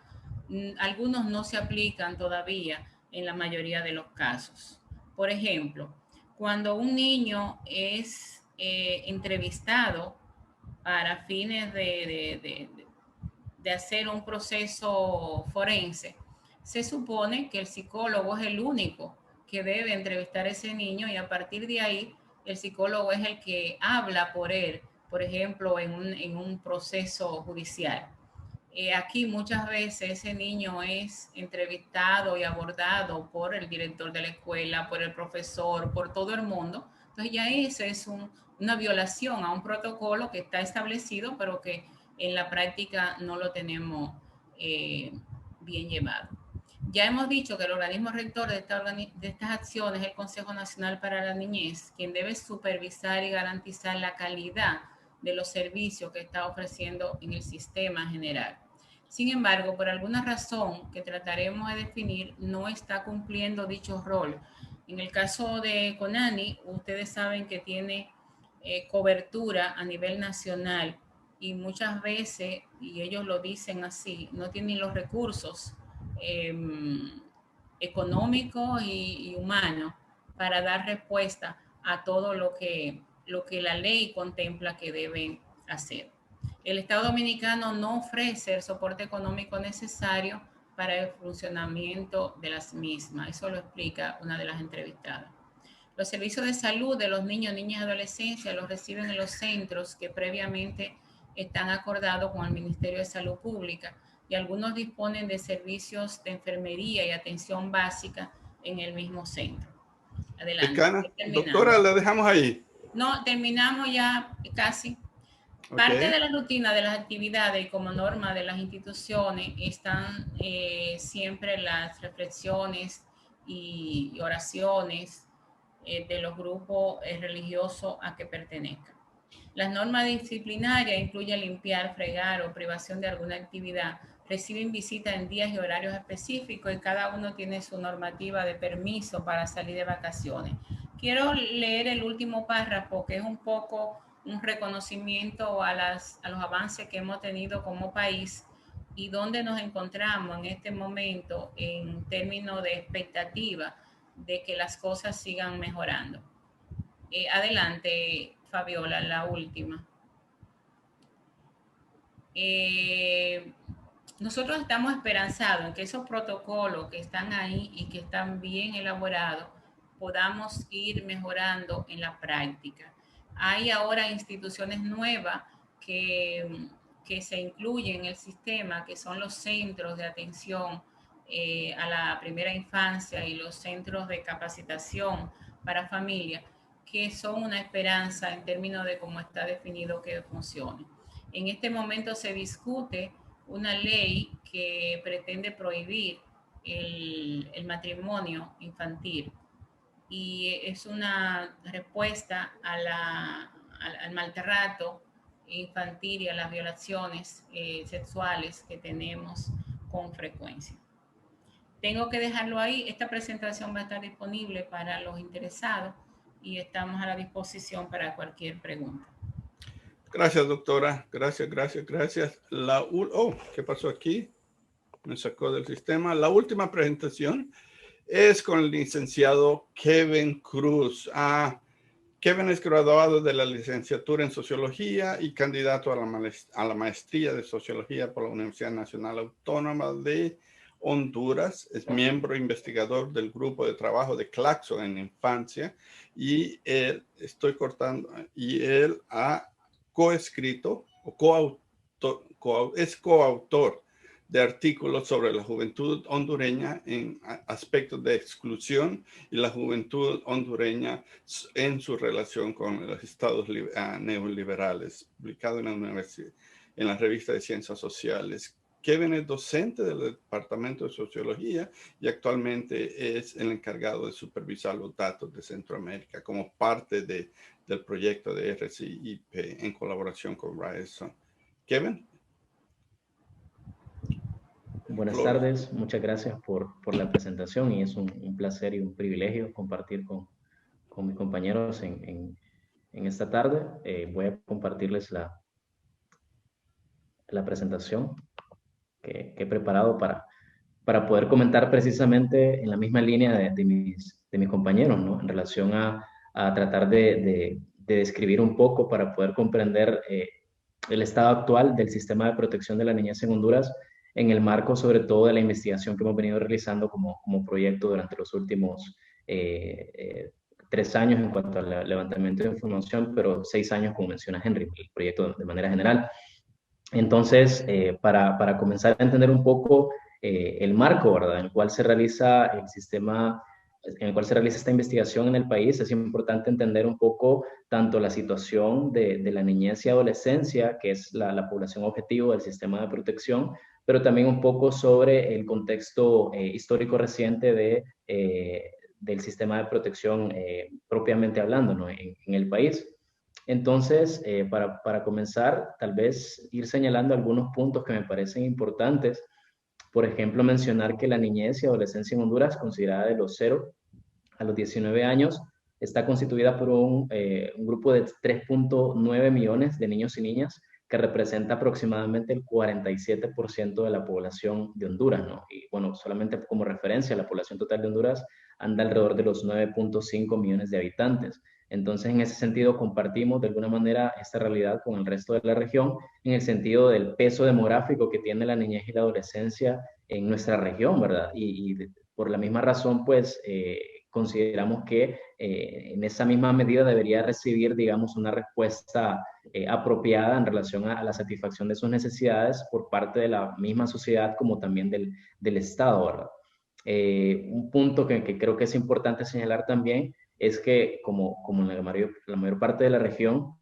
algunos no se aplican todavía en la mayoría de los casos. Por ejemplo, cuando un niño es entrevistado para fines de hacer un proceso forense, se supone que el psicólogo es el único que debe entrevistar a ese niño y a partir de ahí el psicólogo es el que habla por él, por ejemplo, en un proceso judicial. Aquí muchas veces ese niño es entrevistado y abordado por el director de la escuela, por el profesor, por todo el mundo. Entonces ya eso es una violación a un protocolo que está establecido, pero que en la práctica no lo tenemos bien llevado. Ya hemos dicho que el organismo rector de estas acciones es el Consejo Nacional para la Niñez, quien debe supervisar y garantizar la calidad de los servicios que está ofreciendo en el sistema general. Sin embargo, por alguna razón que trataremos de definir, no está cumpliendo dicho rol. En el caso de CONANI, ustedes saben que tiene cobertura a nivel nacional y muchas veces, y ellos lo dicen así, no tienen los recursos económicos y humanos para dar respuesta a todo lo que la ley contempla que deben hacer. El Estado Dominicano no ofrece el soporte económico necesario para el funcionamiento de las mismas. Eso lo explica una de las entrevistadas. Los servicios de salud de los niños, niñas y adolescencias los reciben en los centros que previamente están acordados con el Ministerio de Salud Pública, y algunos disponen de servicios de enfermería y atención básica en el mismo centro. Adelante. Decana, doctora, la dejamos ahí. No, terminamos ya casi. Parte de la rutina de las actividades y como norma de las instituciones están siempre las reflexiones y oraciones de los grupos religiosos a que pertenezcan. Las normas disciplinarias incluyen limpiar, fregar o privación de alguna actividad. Reciben visitas en días y horarios específicos y cada uno tiene su normativa de permiso para salir de vacaciones. Quiero leer el último párrafo, que es un poco un reconocimiento a los avances que hemos tenido como país y dónde nos encontramos en este momento en términos de expectativa de que las cosas sigan mejorando. Adelante, Fabiola, la última. Nosotros estamos esperanzados en que esos protocolos que están ahí y que están bien elaborados podamos ir mejorando en la práctica. Hay ahora instituciones nuevas que se incluyen en el sistema, que son los centros de atención a la primera infancia y los centros de capacitación para familias, que son una esperanza en términos de cómo está definido que funcione. En este momento se discute una ley que pretende prohibir el matrimonio infantil, y es una respuesta al maltrato infantil y a las violaciones sexuales que tenemos con frecuencia. Tengo que dejarlo ahí. Esta presentación va a estar disponible para los interesados y estamos a la disposición para cualquier pregunta. Gracias, doctora. Gracias. ¿Qué pasó aquí? Me sacó del sistema. La última presentación es con el licenciado Kevin Cruz. Kevin es graduado de la licenciatura en Sociología y candidato a la maestría de Sociología por la Universidad Nacional Autónoma de Honduras. Es miembro investigador del grupo de trabajo de Claxo en infancia y él ha coescrito o es coautor de artículos sobre la juventud hondureña en aspectos de exclusión y la juventud hondureña en su relación con los estados neoliberales, publicado en la revista de Ciencias Sociales. Kevin es docente del Departamento de Sociología y actualmente es el encargado de supervisar los datos de Centroamérica como parte del proyecto de RCIP en colaboración con Ryerson. Kevin. Buenas tardes, muchas gracias por la presentación y es un placer y un privilegio compartir con mis compañeros en esta tarde. Voy a compartirles la presentación que he preparado para poder comentar precisamente en la misma línea de mis compañeros, ¿no? En relación a tratar de describir un poco para poder comprender el estado actual del sistema de protección de la niñez en Honduras en el marco sobre todo de la investigación que hemos venido realizando como proyecto durante los últimos 3 años en cuanto al levantamiento de información, pero 6 años, como menciona Henry, el proyecto de manera general. Entonces, para comenzar a entender un poco el marco, ¿verdad?, en el cual se realiza el sistema, en el cual se realiza esta investigación en el país, es importante entender un poco tanto la situación de la niñez y adolescencia, que es la población objetivo del sistema de protección, pero también un poco sobre el contexto histórico reciente del sistema de protección propiamente hablando, ¿no?, en el país. Entonces, para comenzar, tal vez ir señalando algunos puntos que me parecen importantes. Por ejemplo, mencionar que la niñez y adolescencia en Honduras, considerada de los 0 a los 19 años, está constituida por un grupo de 3.9 millones de niños y niñas, que representa aproximadamente el 47% de la población de Honduras, ¿no? Y bueno, solamente como referencia, la población total de Honduras anda alrededor de los 9.5 millones de habitantes. Entonces, en ese sentido, compartimos de alguna manera esta realidad con el resto de la región, en el sentido del peso demográfico que tiene la niñez y la adolescencia en nuestra región, ¿verdad? Y por la misma razón, pues, consideramos que en esa misma medida debería recibir, digamos, una respuesta apropiada en relación a la satisfacción de sus necesidades por parte de la misma sociedad como también del Estado, ¿verdad? Un punto que creo que es importante señalar también es que como en la mayor parte de la región,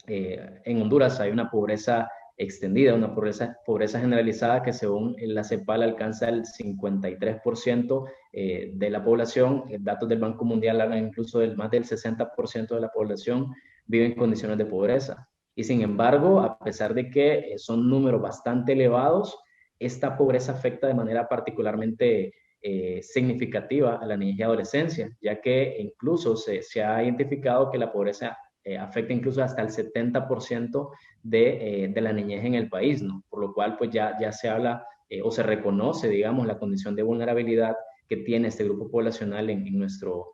en Honduras hay una pobreza extendida, una pobreza generalizada que según la CEPAL alcanza el 53% de la población. Datos del Banco Mundial hablan incluso del más del 60% de la población vive en condiciones de pobreza. Y sin embargo, a pesar de que son números bastante elevados, esta pobreza afecta de manera particularmente significativa a la niñez y adolescencia, ya que incluso se ha identificado que la pobreza afecta incluso hasta el 70% de la niñez en el país, ¿no? Por lo cual, pues ya se habla o se reconoce, digamos, la condición de vulnerabilidad que tiene este grupo poblacional en nuestro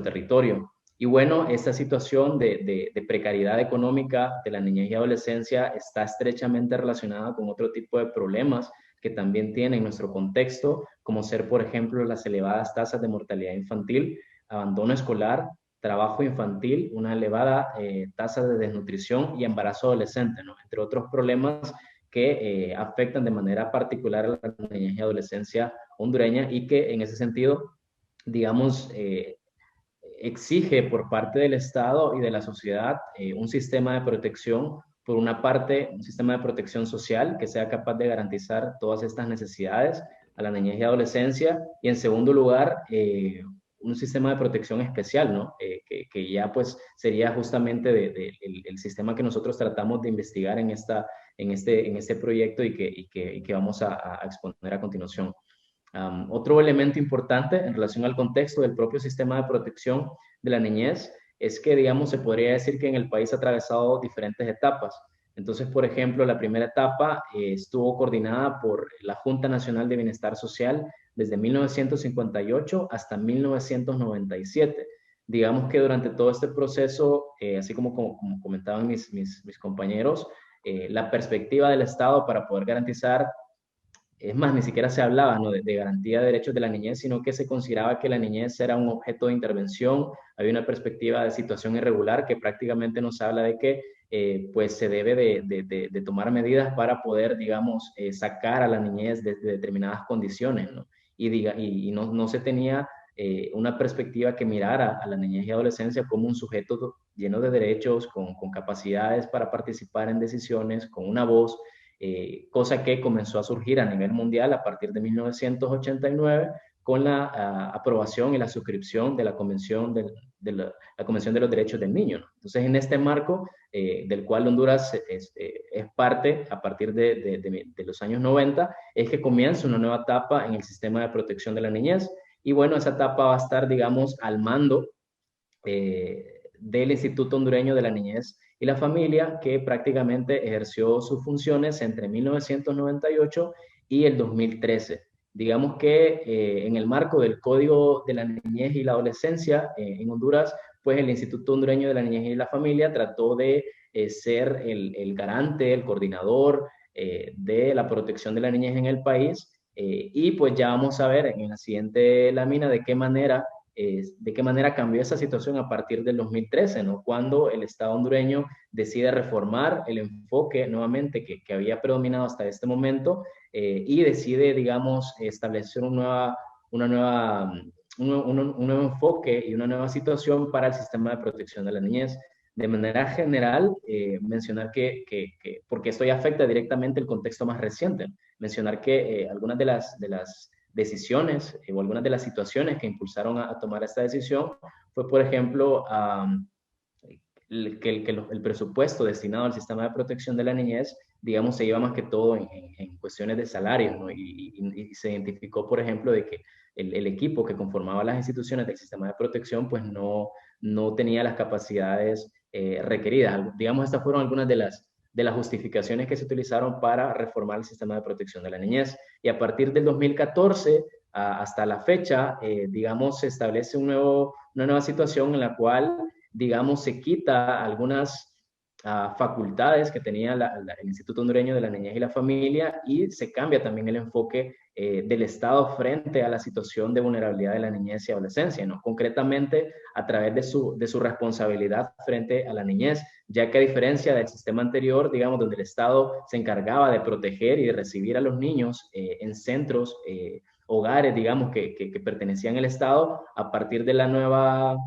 territorio. Y bueno, esta situación de precariedad económica de la niñez y adolescencia está estrechamente relacionada con otro tipo de problemas que también tiene en nuestro contexto, como ser, por ejemplo, las elevadas tasas de mortalidad infantil, abandono escolar, trabajo infantil, una elevada tasa de desnutrición y embarazo adolescente, ¿no? Entre otros problemas que afectan de manera particular a la niñez y adolescencia hondureña y que en ese sentido, digamos, exige por parte del Estado y de la sociedad un sistema de protección, por una parte, un sistema de protección social que sea capaz de garantizar todas estas necesidades a la niñez y adolescencia, y en segundo lugar, un sistema de protección especial, ¿no? Que ya pues sería justamente el sistema que nosotros tratamos de investigar en este proyecto y que vamos a exponer a continuación. Otro elemento importante en relación al contexto del propio sistema de protección de la niñez es que, digamos, se podría decir que en el país ha atravesado diferentes etapas. Entonces, por ejemplo, la primera etapa estuvo coordinada por la Junta Nacional de Bienestar Social desde 1958 hasta 1997. Digamos que durante todo este proceso, así como comentaban mis compañeros, la perspectiva del Estado para poder garantizar, es más, ni siquiera se hablaba, ¿no?, de garantía de derechos de la niñez, sino que se consideraba que la niñez era un objeto de intervención. Había una perspectiva de situación irregular que prácticamente nos habla de que pues se debe de tomar medidas para poder, digamos, sacar a la niñez de determinadas condiciones, ¿no? Y no se tenía una perspectiva que mirara a la niñez y adolescencia como un sujeto lleno de derechos, con capacidades para participar en decisiones, con una voz, cosa que comenzó a surgir a nivel mundial a partir de 1989 con la aprobación y la suscripción de la Convención la Convención de los Derechos del Niño, ¿no? Entonces, en este marco del cual Honduras es parte a partir de los años 90, es que comienza una nueva etapa en el sistema de protección de la niñez. Y bueno, esa etapa va a estar, digamos, al mando del Instituto Hondureño de la Niñez y la Familia, que prácticamente ejerció sus funciones entre 1998 y el 2013. Digamos que en el marco del Código de la Niñez y la Adolescencia en Honduras, pues el Instituto Hondureño de la Niñez y la Familia trató de ser el garante, el coordinador de la protección de la niñez en el país. Y pues ya vamos a ver en la siguiente lámina de qué manera cambió esa situación a partir del 2013, ¿no? Cuando el Estado hondureño decide reformar el enfoque nuevamente que había predominado hasta este momento y decide, digamos, establecer un nuevo enfoque y una nueva situación para el sistema de protección de la niñez. De manera general, mencionar porque esto ya afecta directamente el contexto más reciente, mencionar que algunas de las decisiones o algunas de las situaciones que impulsaron a tomar esta decisión fue, por ejemplo, el presupuesto destinado al sistema de protección de la niñez, digamos, se lleva más que todo en cuestiones de salarios, ¿no? Y se identificó, por ejemplo, de que el equipo que conformaba las instituciones del sistema de protección, pues no tenía las capacidades requeridas. Digamos, estas fueron algunas de las justificaciones que se utilizaron para reformar el sistema de protección de la niñez. Y a partir del 2014 hasta la fecha, digamos, se establece una nueva situación en la cual, digamos, se quita algunas facultades que tenía el Instituto Hondureño de la Niñez y la Familia, y se cambia también el enfoque del Estado frente a la situación de vulnerabilidad de la niñez y adolescencia, ¿no? Concretamente a través de su responsabilidad frente a la niñez, ya que a diferencia del sistema anterior, digamos, donde el Estado se encargaba de proteger y de recibir a los niños en centros, hogares, digamos, que pertenecían al Estado, a partir de las nuevas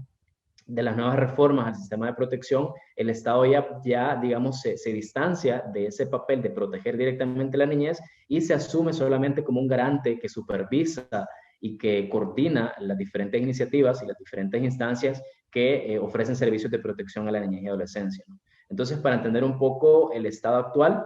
reformas al sistema de protección, el Estado ya digamos, se distancia de ese papel de proteger directamente a la niñez y se asume solamente como un garante que supervisa y que coordina las diferentes iniciativas y las diferentes instancias que ofrecen servicios de protección a la niñez y adolescencia, ¿no? Entonces, para entender un poco el estado actual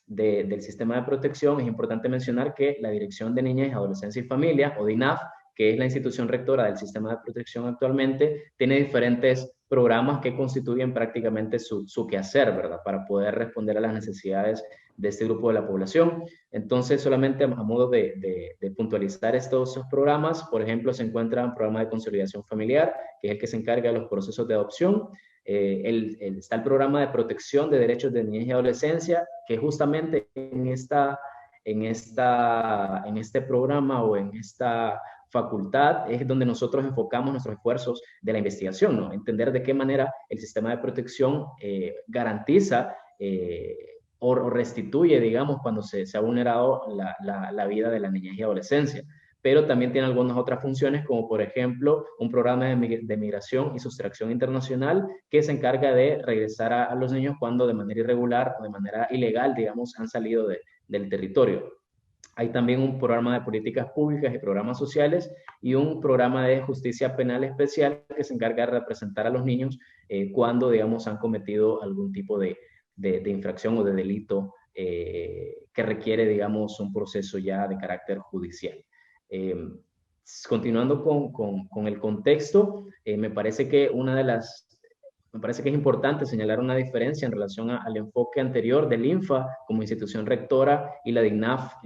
del sistema de protección, es importante mencionar que la Dirección de Niñez, Adolescencia y Familia, o DINAF, que es la institución rectora del sistema de protección actualmente, tiene diferentes programas que constituyen prácticamente su quehacer, ¿verdad? Para poder responder a las necesidades de este grupo de la población. Entonces, solamente a modo de puntualizar estos programas, por ejemplo, se encuentra un programa de consolidación familiar, que es el que se encarga de los procesos de adopción. Está el programa de protección de derechos de niñez y adolescencia, que justamente en este programa o en esta facultad es donde nosotros enfocamos nuestros esfuerzos de la investigación, ¿no? Entender de qué manera el sistema de protección garantiza o restituye, digamos, cuando se ha vulnerado la vida de la niñez y adolescencia. Pero también tiene algunas otras funciones, como por ejemplo un programa de migración y sustracción internacional que se encarga de regresar a los niños cuando de manera irregular o de manera ilegal, digamos, han salido del territorio. Hay también un programa de políticas públicas y programas sociales y un programa de justicia penal especial que se encarga de representar a los niños cuando, digamos, han cometido algún tipo de infracción o de delito que requiere, digamos, un proceso ya de carácter judicial. Continuando con el contexto, me parece que es importante señalar una diferencia en relación al enfoque anterior del INFA como institución rectora y la DINAF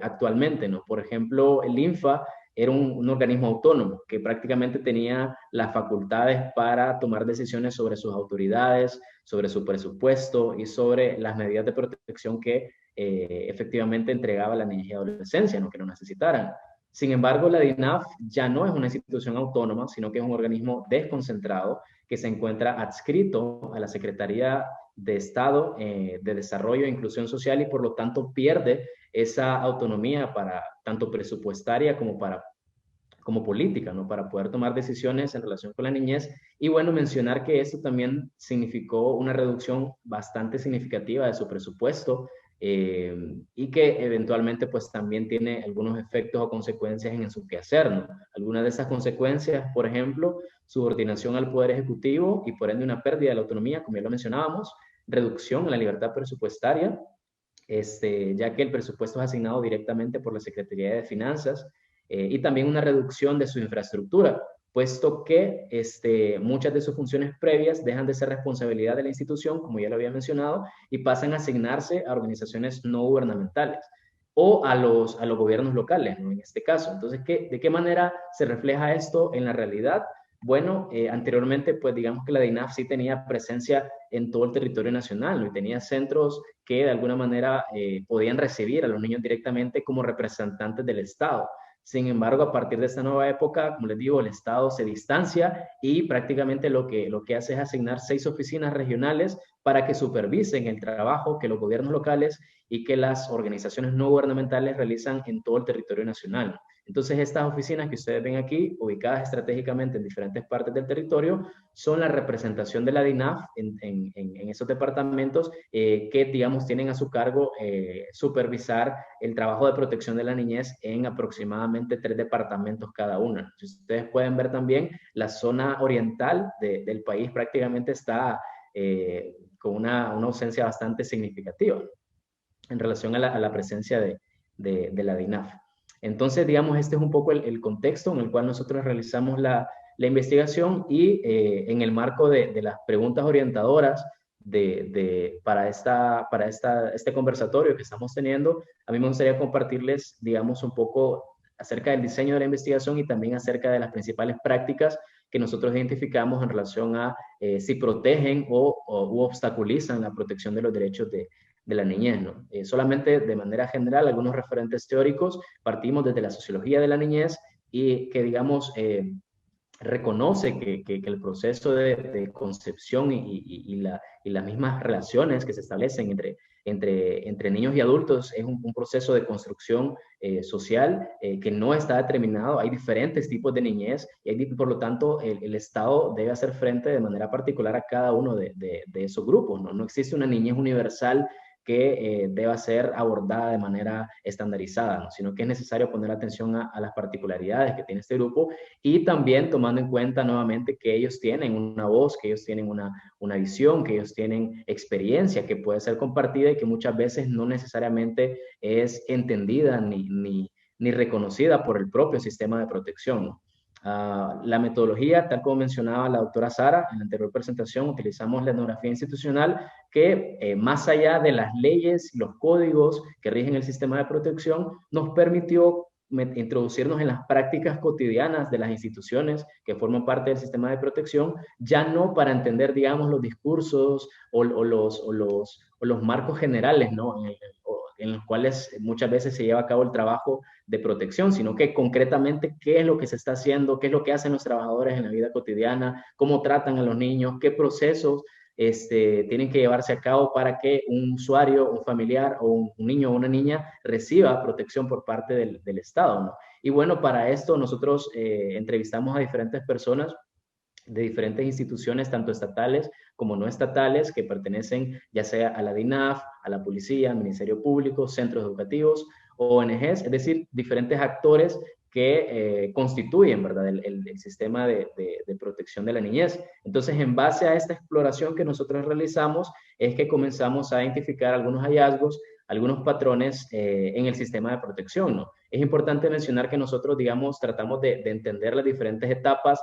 actualmente, ¿no? Por ejemplo, el INFA era un organismo autónomo que prácticamente tenía las facultades para tomar decisiones sobre sus autoridades, sobre su presupuesto y sobre las medidas de protección que efectivamente entregaba a la niñez y adolescencia, ¿no? Que lo necesitaran. Sin embargo, la DINAF ya no es una institución autónoma, sino que es un organismo desconcentrado que se encuentra adscrito a la Secretaría de Estado de Desarrollo e Inclusión Social y por lo tanto pierde esa autonomía para tanto presupuestaria como política, ¿no? Para poder tomar decisiones en relación con la niñez. Y bueno, mencionar que esto también significó una reducción bastante significativa de su presupuesto y que eventualmente pues también tiene algunos efectos o consecuencias en su quehacer, ¿no? Algunas de esas consecuencias, por ejemplo, subordinación al Poder Ejecutivo y por ende una pérdida de la autonomía, como ya lo mencionábamos, reducción en la libertad presupuestaria, ya que el presupuesto es asignado directamente por la Secretaría de Finanzas, y también una reducción de su infraestructura, puesto que muchas de sus funciones previas dejan de ser responsabilidad de la institución, como ya lo había mencionado, y pasan a asignarse a organizaciones no gubernamentales o a los gobiernos locales, ¿no? En este caso. Entonces, ¿de qué manera se refleja esto en la realidad? Bueno, anteriormente, pues digamos que la DINAF sí tenía presencia en todo el territorio nacional, ¿no? Y tenía centros que de alguna manera podían recibir a los niños directamente como representantes del Estado. Sin embargo, a partir de esta nueva época, como les digo, el Estado se distancia y prácticamente lo que hace es asignar 6 oficinas regionales para que supervisen el trabajo que los gobiernos locales y que las organizaciones no gubernamentales realizan en todo el territorio nacional. Entonces, estas oficinas que ustedes ven aquí, ubicadas estratégicamente en diferentes partes del territorio, son la representación de la DINAF en esos departamentos que, digamos, tienen a su cargo supervisar el trabajo de protección de la niñez en aproximadamente 3 departamentos cada uno. Entonces, ustedes pueden ver también la zona oriental del país prácticamente está con una ausencia bastante significativa en relación a la presencia de la DINAF. Entonces, digamos, este es un poco el contexto en el cual nosotros realizamos la investigación y en el marco de las preguntas orientadoras para este conversatorio que estamos teniendo, a mí me gustaría compartirles, digamos, un poco acerca del diseño de la investigación y también acerca de las principales prácticas que nosotros identificamos en relación a si protegen u obstaculizan la protección de los derechos de la niñez, ¿no? Solamente de manera general, algunos referentes teóricos, partimos desde la sociología de la niñez y que, digamos, reconoce que el proceso de concepción y las mismas relaciones que se establecen entre niños y adultos es un proceso de construcción social que no está determinado. Hay diferentes tipos de niñez y por lo tanto el Estado debe hacer frente de manera particular a cada uno de esos grupos, ¿no? No existe una niñez universal que deba ser abordada de manera estandarizada, ¿no? Sino que es necesario poner atención a las particularidades que tiene este grupo y también tomando en cuenta nuevamente que ellos tienen una voz, que ellos tienen una visión, que ellos tienen experiencia que puede ser compartida y que muchas veces no necesariamente es entendida ni reconocida por el propio sistema de protección, ¿no? La metodología, tal como mencionaba la doctora Sara en la anterior presentación, utilizamos la etnografía institucional que más allá de las leyes y los códigos que rigen el sistema de protección, nos permitió introducirnos en las prácticas cotidianas de las instituciones que forman parte del sistema de protección, ya no para entender, digamos, los discursos o los marcos generales, ¿no? En los cuales muchas veces se lleva a cabo el trabajo de protección, sino que concretamente qué es lo que se está haciendo, qué es lo que hacen los trabajadores en la vida cotidiana, cómo tratan a los niños, qué procesos tienen que llevarse a cabo para que un usuario, un familiar o un niño o una niña reciba protección por parte del Estado, ¿no? Y bueno, para esto nosotros entrevistamos a diferentes personas de diferentes instituciones, tanto estatales como no estatales, que pertenecen ya sea a la DINAF, a la policía, al Ministerio Público, centros educativos, ONGs, es decir, diferentes actores que constituyen, ¿verdad?, el sistema de protección de la niñez. Entonces, en base a esta exploración que nosotros realizamos, es que comenzamos a identificar algunos hallazgos, algunos patrones en el sistema de protección, ¿no? Es importante mencionar que nosotros, digamos, tratamos de entender las diferentes etapas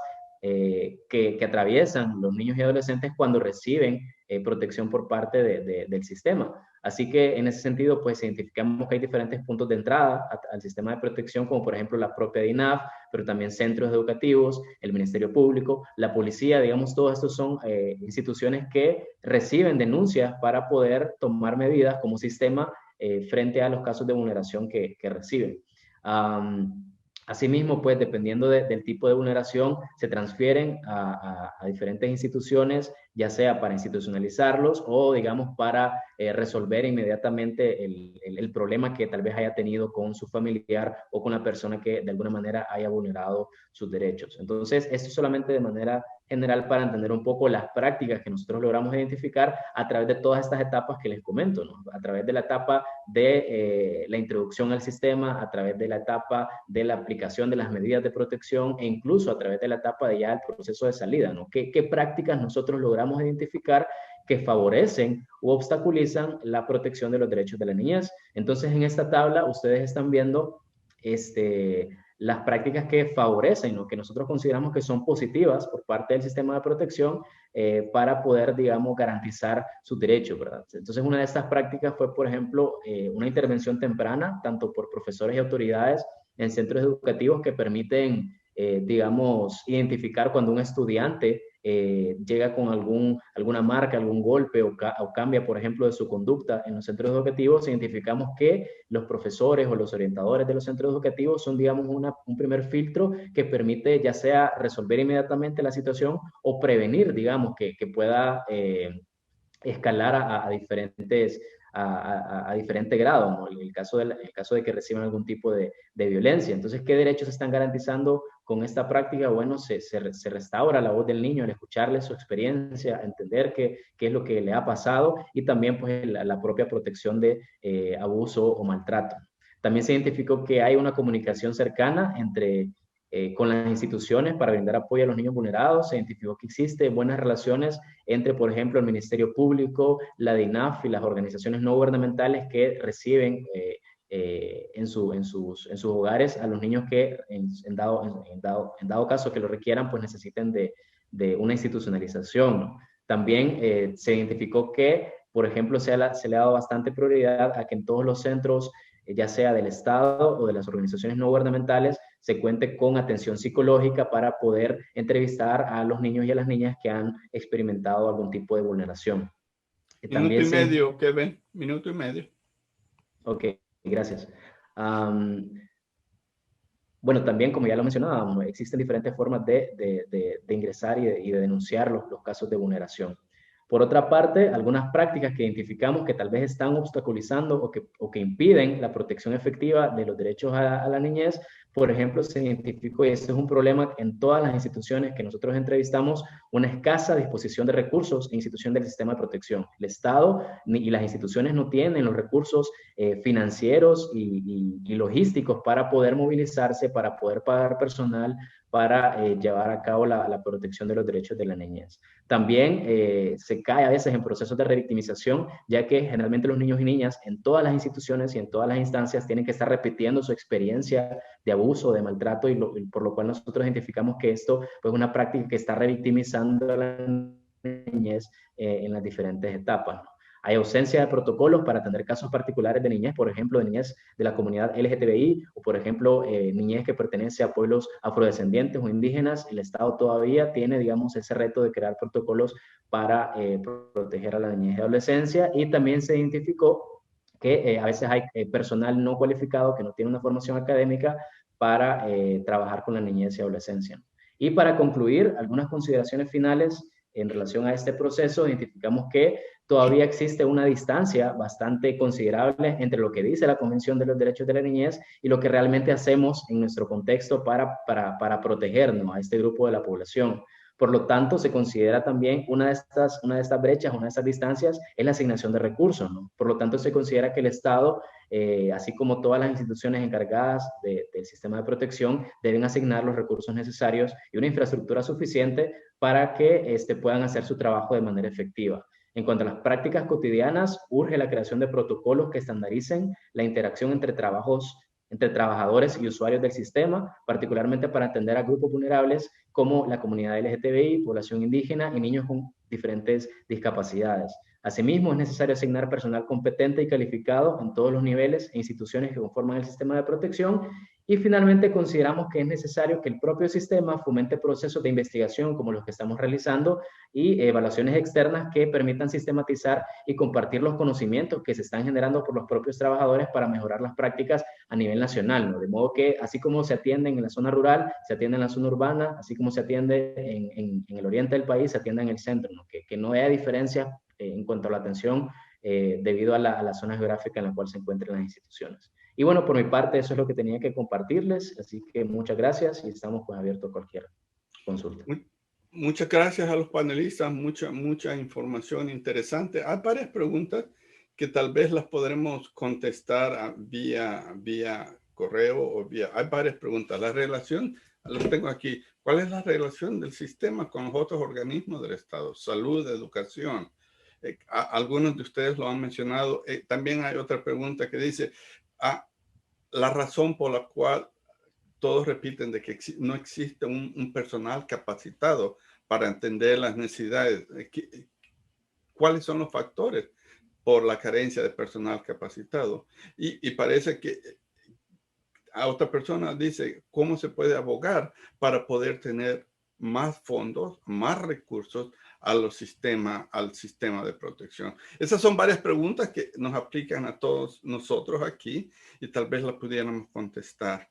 que atraviesan los niños y adolescentes cuando reciben protección por parte del sistema. Así que en ese sentido, pues identificamos que hay diferentes puntos de entrada al sistema de protección, como por ejemplo la propia DINAF, pero también centros educativos, el Ministerio Público, la policía, digamos, todos estos son instituciones que reciben denuncias para poder tomar medidas como sistema frente a los casos de vulneración que reciben. Asimismo, pues, dependiendo del tipo de vulneración, se transfieren a diferentes instituciones, ya sea para institucionalizarlos o, digamos, para resolver inmediatamente el problema que tal vez haya tenido con su familiar o con la persona que de alguna manera haya vulnerado sus derechos. Entonces, esto solamente de manera general para entender un poco las prácticas que nosotros logramos identificar a través de todas estas etapas que les comento, ¿no? A través de la etapa de la introducción al sistema, a través de la etapa de la aplicación de las medidas de protección e incluso a través de la etapa de ya el proceso de salida, ¿no? ¿Qué prácticas nosotros logramos identificar que favorecen u obstaculizan la protección de los derechos de la niñez? Entonces, en esta tabla ustedes están viendo las prácticas que favorecen, ¿no?, que nosotros consideramos que son positivas por parte del sistema de protección para poder, digamos, garantizar sus derechos, ¿verdad? Entonces, una de estas prácticas fue, por ejemplo, una intervención temprana, tanto por profesores y autoridades en centros educativos que permiten, digamos, identificar cuando un estudiante llega con alguna marca, algún golpe o cambia, por ejemplo, de su conducta en los centros educativos. Identificamos que los profesores o los orientadores de los centros educativos son, digamos, un primer filtro que permite ya sea resolver inmediatamente la situación o prevenir, digamos, que pueda escalar a diferentes grados, ¿no? El caso de que reciban algún tipo de violencia. Entonces, ¿qué derechos se están garantizando con esta práctica? Bueno, se restaura la voz del niño al escucharle su experiencia, entender qué es lo que le ha pasado y también, pues, la propia protección de abuso o maltrato. También se identificó que hay una comunicación cercana con las instituciones para brindar apoyo a los niños vulnerados. Se identificó que existen buenas relaciones entre, por ejemplo, el Ministerio Público, la DINAF y las organizaciones no gubernamentales que reciben en sus hogares a los niños que en dado caso que lo requieran, pues necesiten de una institucionalización, ¿no? También se identificó que, por ejemplo, se le ha dado bastante prioridad a que en todos los centros, ya sea del Estado o de las organizaciones no gubernamentales, se cuente con atención psicológica para poder entrevistar a los niños y a las niñas que han experimentado algún tipo de vulneración. Minuto y medio, Kevin, minuto y medio. Ok, gracias. Bueno, también, como ya lo mencionábamos, existen diferentes formas de ingresar y de denunciar los casos de vulneración. Por otra parte, algunas prácticas que identificamos que tal vez están obstaculizando o que impiden la protección efectiva de los derechos a la niñez, por ejemplo, se identificó, y este es un problema en todas las instituciones que nosotros entrevistamos, una escasa disposición de recursos e institución del sistema de protección. El Estado y las instituciones no tienen los recursos financieros y logísticos para poder movilizarse, para poder pagar personal, para llevar a cabo la protección de los derechos de la niñez. También se cae a veces en procesos de revictimización, ya que generalmente los niños y niñas en todas las instituciones y en todas las instancias tienen que estar repitiendo su experiencia de abuso, de maltrato, y por lo cual nosotros identificamos que esto es pues, una práctica que está revictimizando a la niñez en las diferentes etapas, ¿no? Hay ausencia de protocolos para atender casos particulares de niñez, por ejemplo, de niñez de la comunidad LGTBI o, por ejemplo, niñez que pertenece a pueblos afrodescendientes o indígenas. El Estado todavía tiene, digamos, ese reto de crear protocolos para proteger a la niñez y adolescencia, y también se identificó que a veces hay personal no cualificado que no tiene una formación académica para trabajar con la niñez y adolescencia. Y para concluir, algunas consideraciones finales en relación a este proceso. Identificamos que todavía existe una distancia bastante considerable entre lo que dice la Convención de los Derechos de la Niñez y lo que realmente hacemos en nuestro contexto para protegernos a este grupo de la población. Por lo tanto, se considera también una de estas brechas, una de estas distancias, es la asignación de recursos, ¿no? Por lo tanto, se considera que el Estado, así como todas las instituciones encargadas del sistema de protección, deben asignar los recursos necesarios y una infraestructura suficiente para que puedan hacer su trabajo de manera efectiva. En cuanto a las prácticas cotidianas, urge la creación de protocolos que estandaricen la interacción entre trabajadores y usuarios del sistema, particularmente para atender a grupos vulnerables como la comunidad LGTBI, población indígena y niños con diferentes discapacidades. Asimismo, es necesario asignar personal competente y calificado en todos los niveles e instituciones que conforman el sistema de protección. Y finalmente, consideramos que es necesario que el propio sistema fomente procesos de investigación como los que estamos realizando y evaluaciones externas que permitan sistematizar y compartir los conocimientos que se están generando por los propios trabajadores para mejorar las prácticas a nivel nacional, ¿no? De modo que, así como se atiende en la zona rural, se atiende en la zona urbana, así como se atiende en el oriente del país, se atiende en el centro, ¿no? Que no haya diferencia en cuanto a la atención debido a la zona geográfica en la cual se encuentran las instituciones. Y bueno, por mi parte, eso es lo que tenía que compartirles, así que muchas gracias y estamos pues abiertos a cualquier consulta. Muchas gracias a los panelistas, mucha información interesante. Hay varias preguntas que tal vez las podremos contestar vía correo o hay varias preguntas. La relación, las tengo aquí. ¿Cuál es la relación del sistema con los otros organismos del Estado? Salud, educación. Algunos de ustedes lo han mencionado. También hay otra pregunta que dice, la razón por la cual todos repiten de que no existe un personal capacitado para entender las necesidades. ¿Cuáles son los factores por la carencia de personal capacitado? Y parece que a otra persona dice, ¿cómo se puede abogar para poder tener más fondos, más recursos al sistema de protección? Esas son varias preguntas que nos aplican a todos nosotros aquí y tal vez las pudiéramos contestar.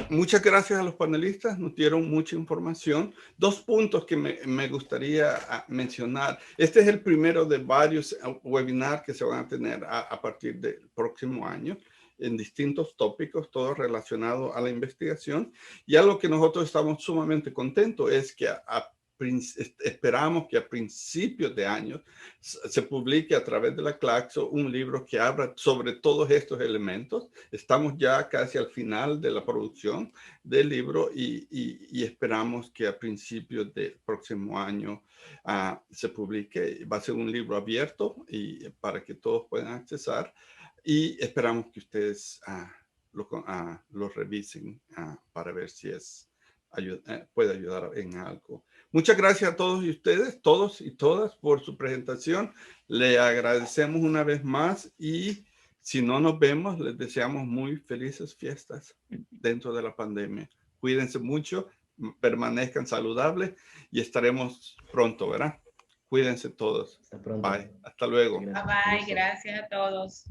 Muchas gracias a los panelistas, nos dieron mucha información. Dos puntos que me gustaría mencionar. Este es el primero de varios webinars que se van a tener a partir del próximo año en distintos tópicos, todo relacionado a la investigación. Y algo que nosotros estamos sumamente contentos es que esperamos que a principios de año se publique a través de la Claxo un libro que habla sobre todos estos elementos. Estamos ya casi al final de la producción del libro y esperamos que a principios del próximo año se publique. Va a ser un libro abierto y para que todos puedan accesar y esperamos que ustedes lo revisen para ver si puede ayudar en algo. Muchas gracias a todos y ustedes, todos y todas, por su presentación. Le agradecemos una vez más y Si no nos vemos, les deseamos muy felices fiestas dentro de la pandemia. Cuídense mucho, permanezcan saludables y estaremos pronto, ¿verdad? Cuídense todos. Hasta pronto. Bye. Hasta luego. Bye bye. Gracias a todos.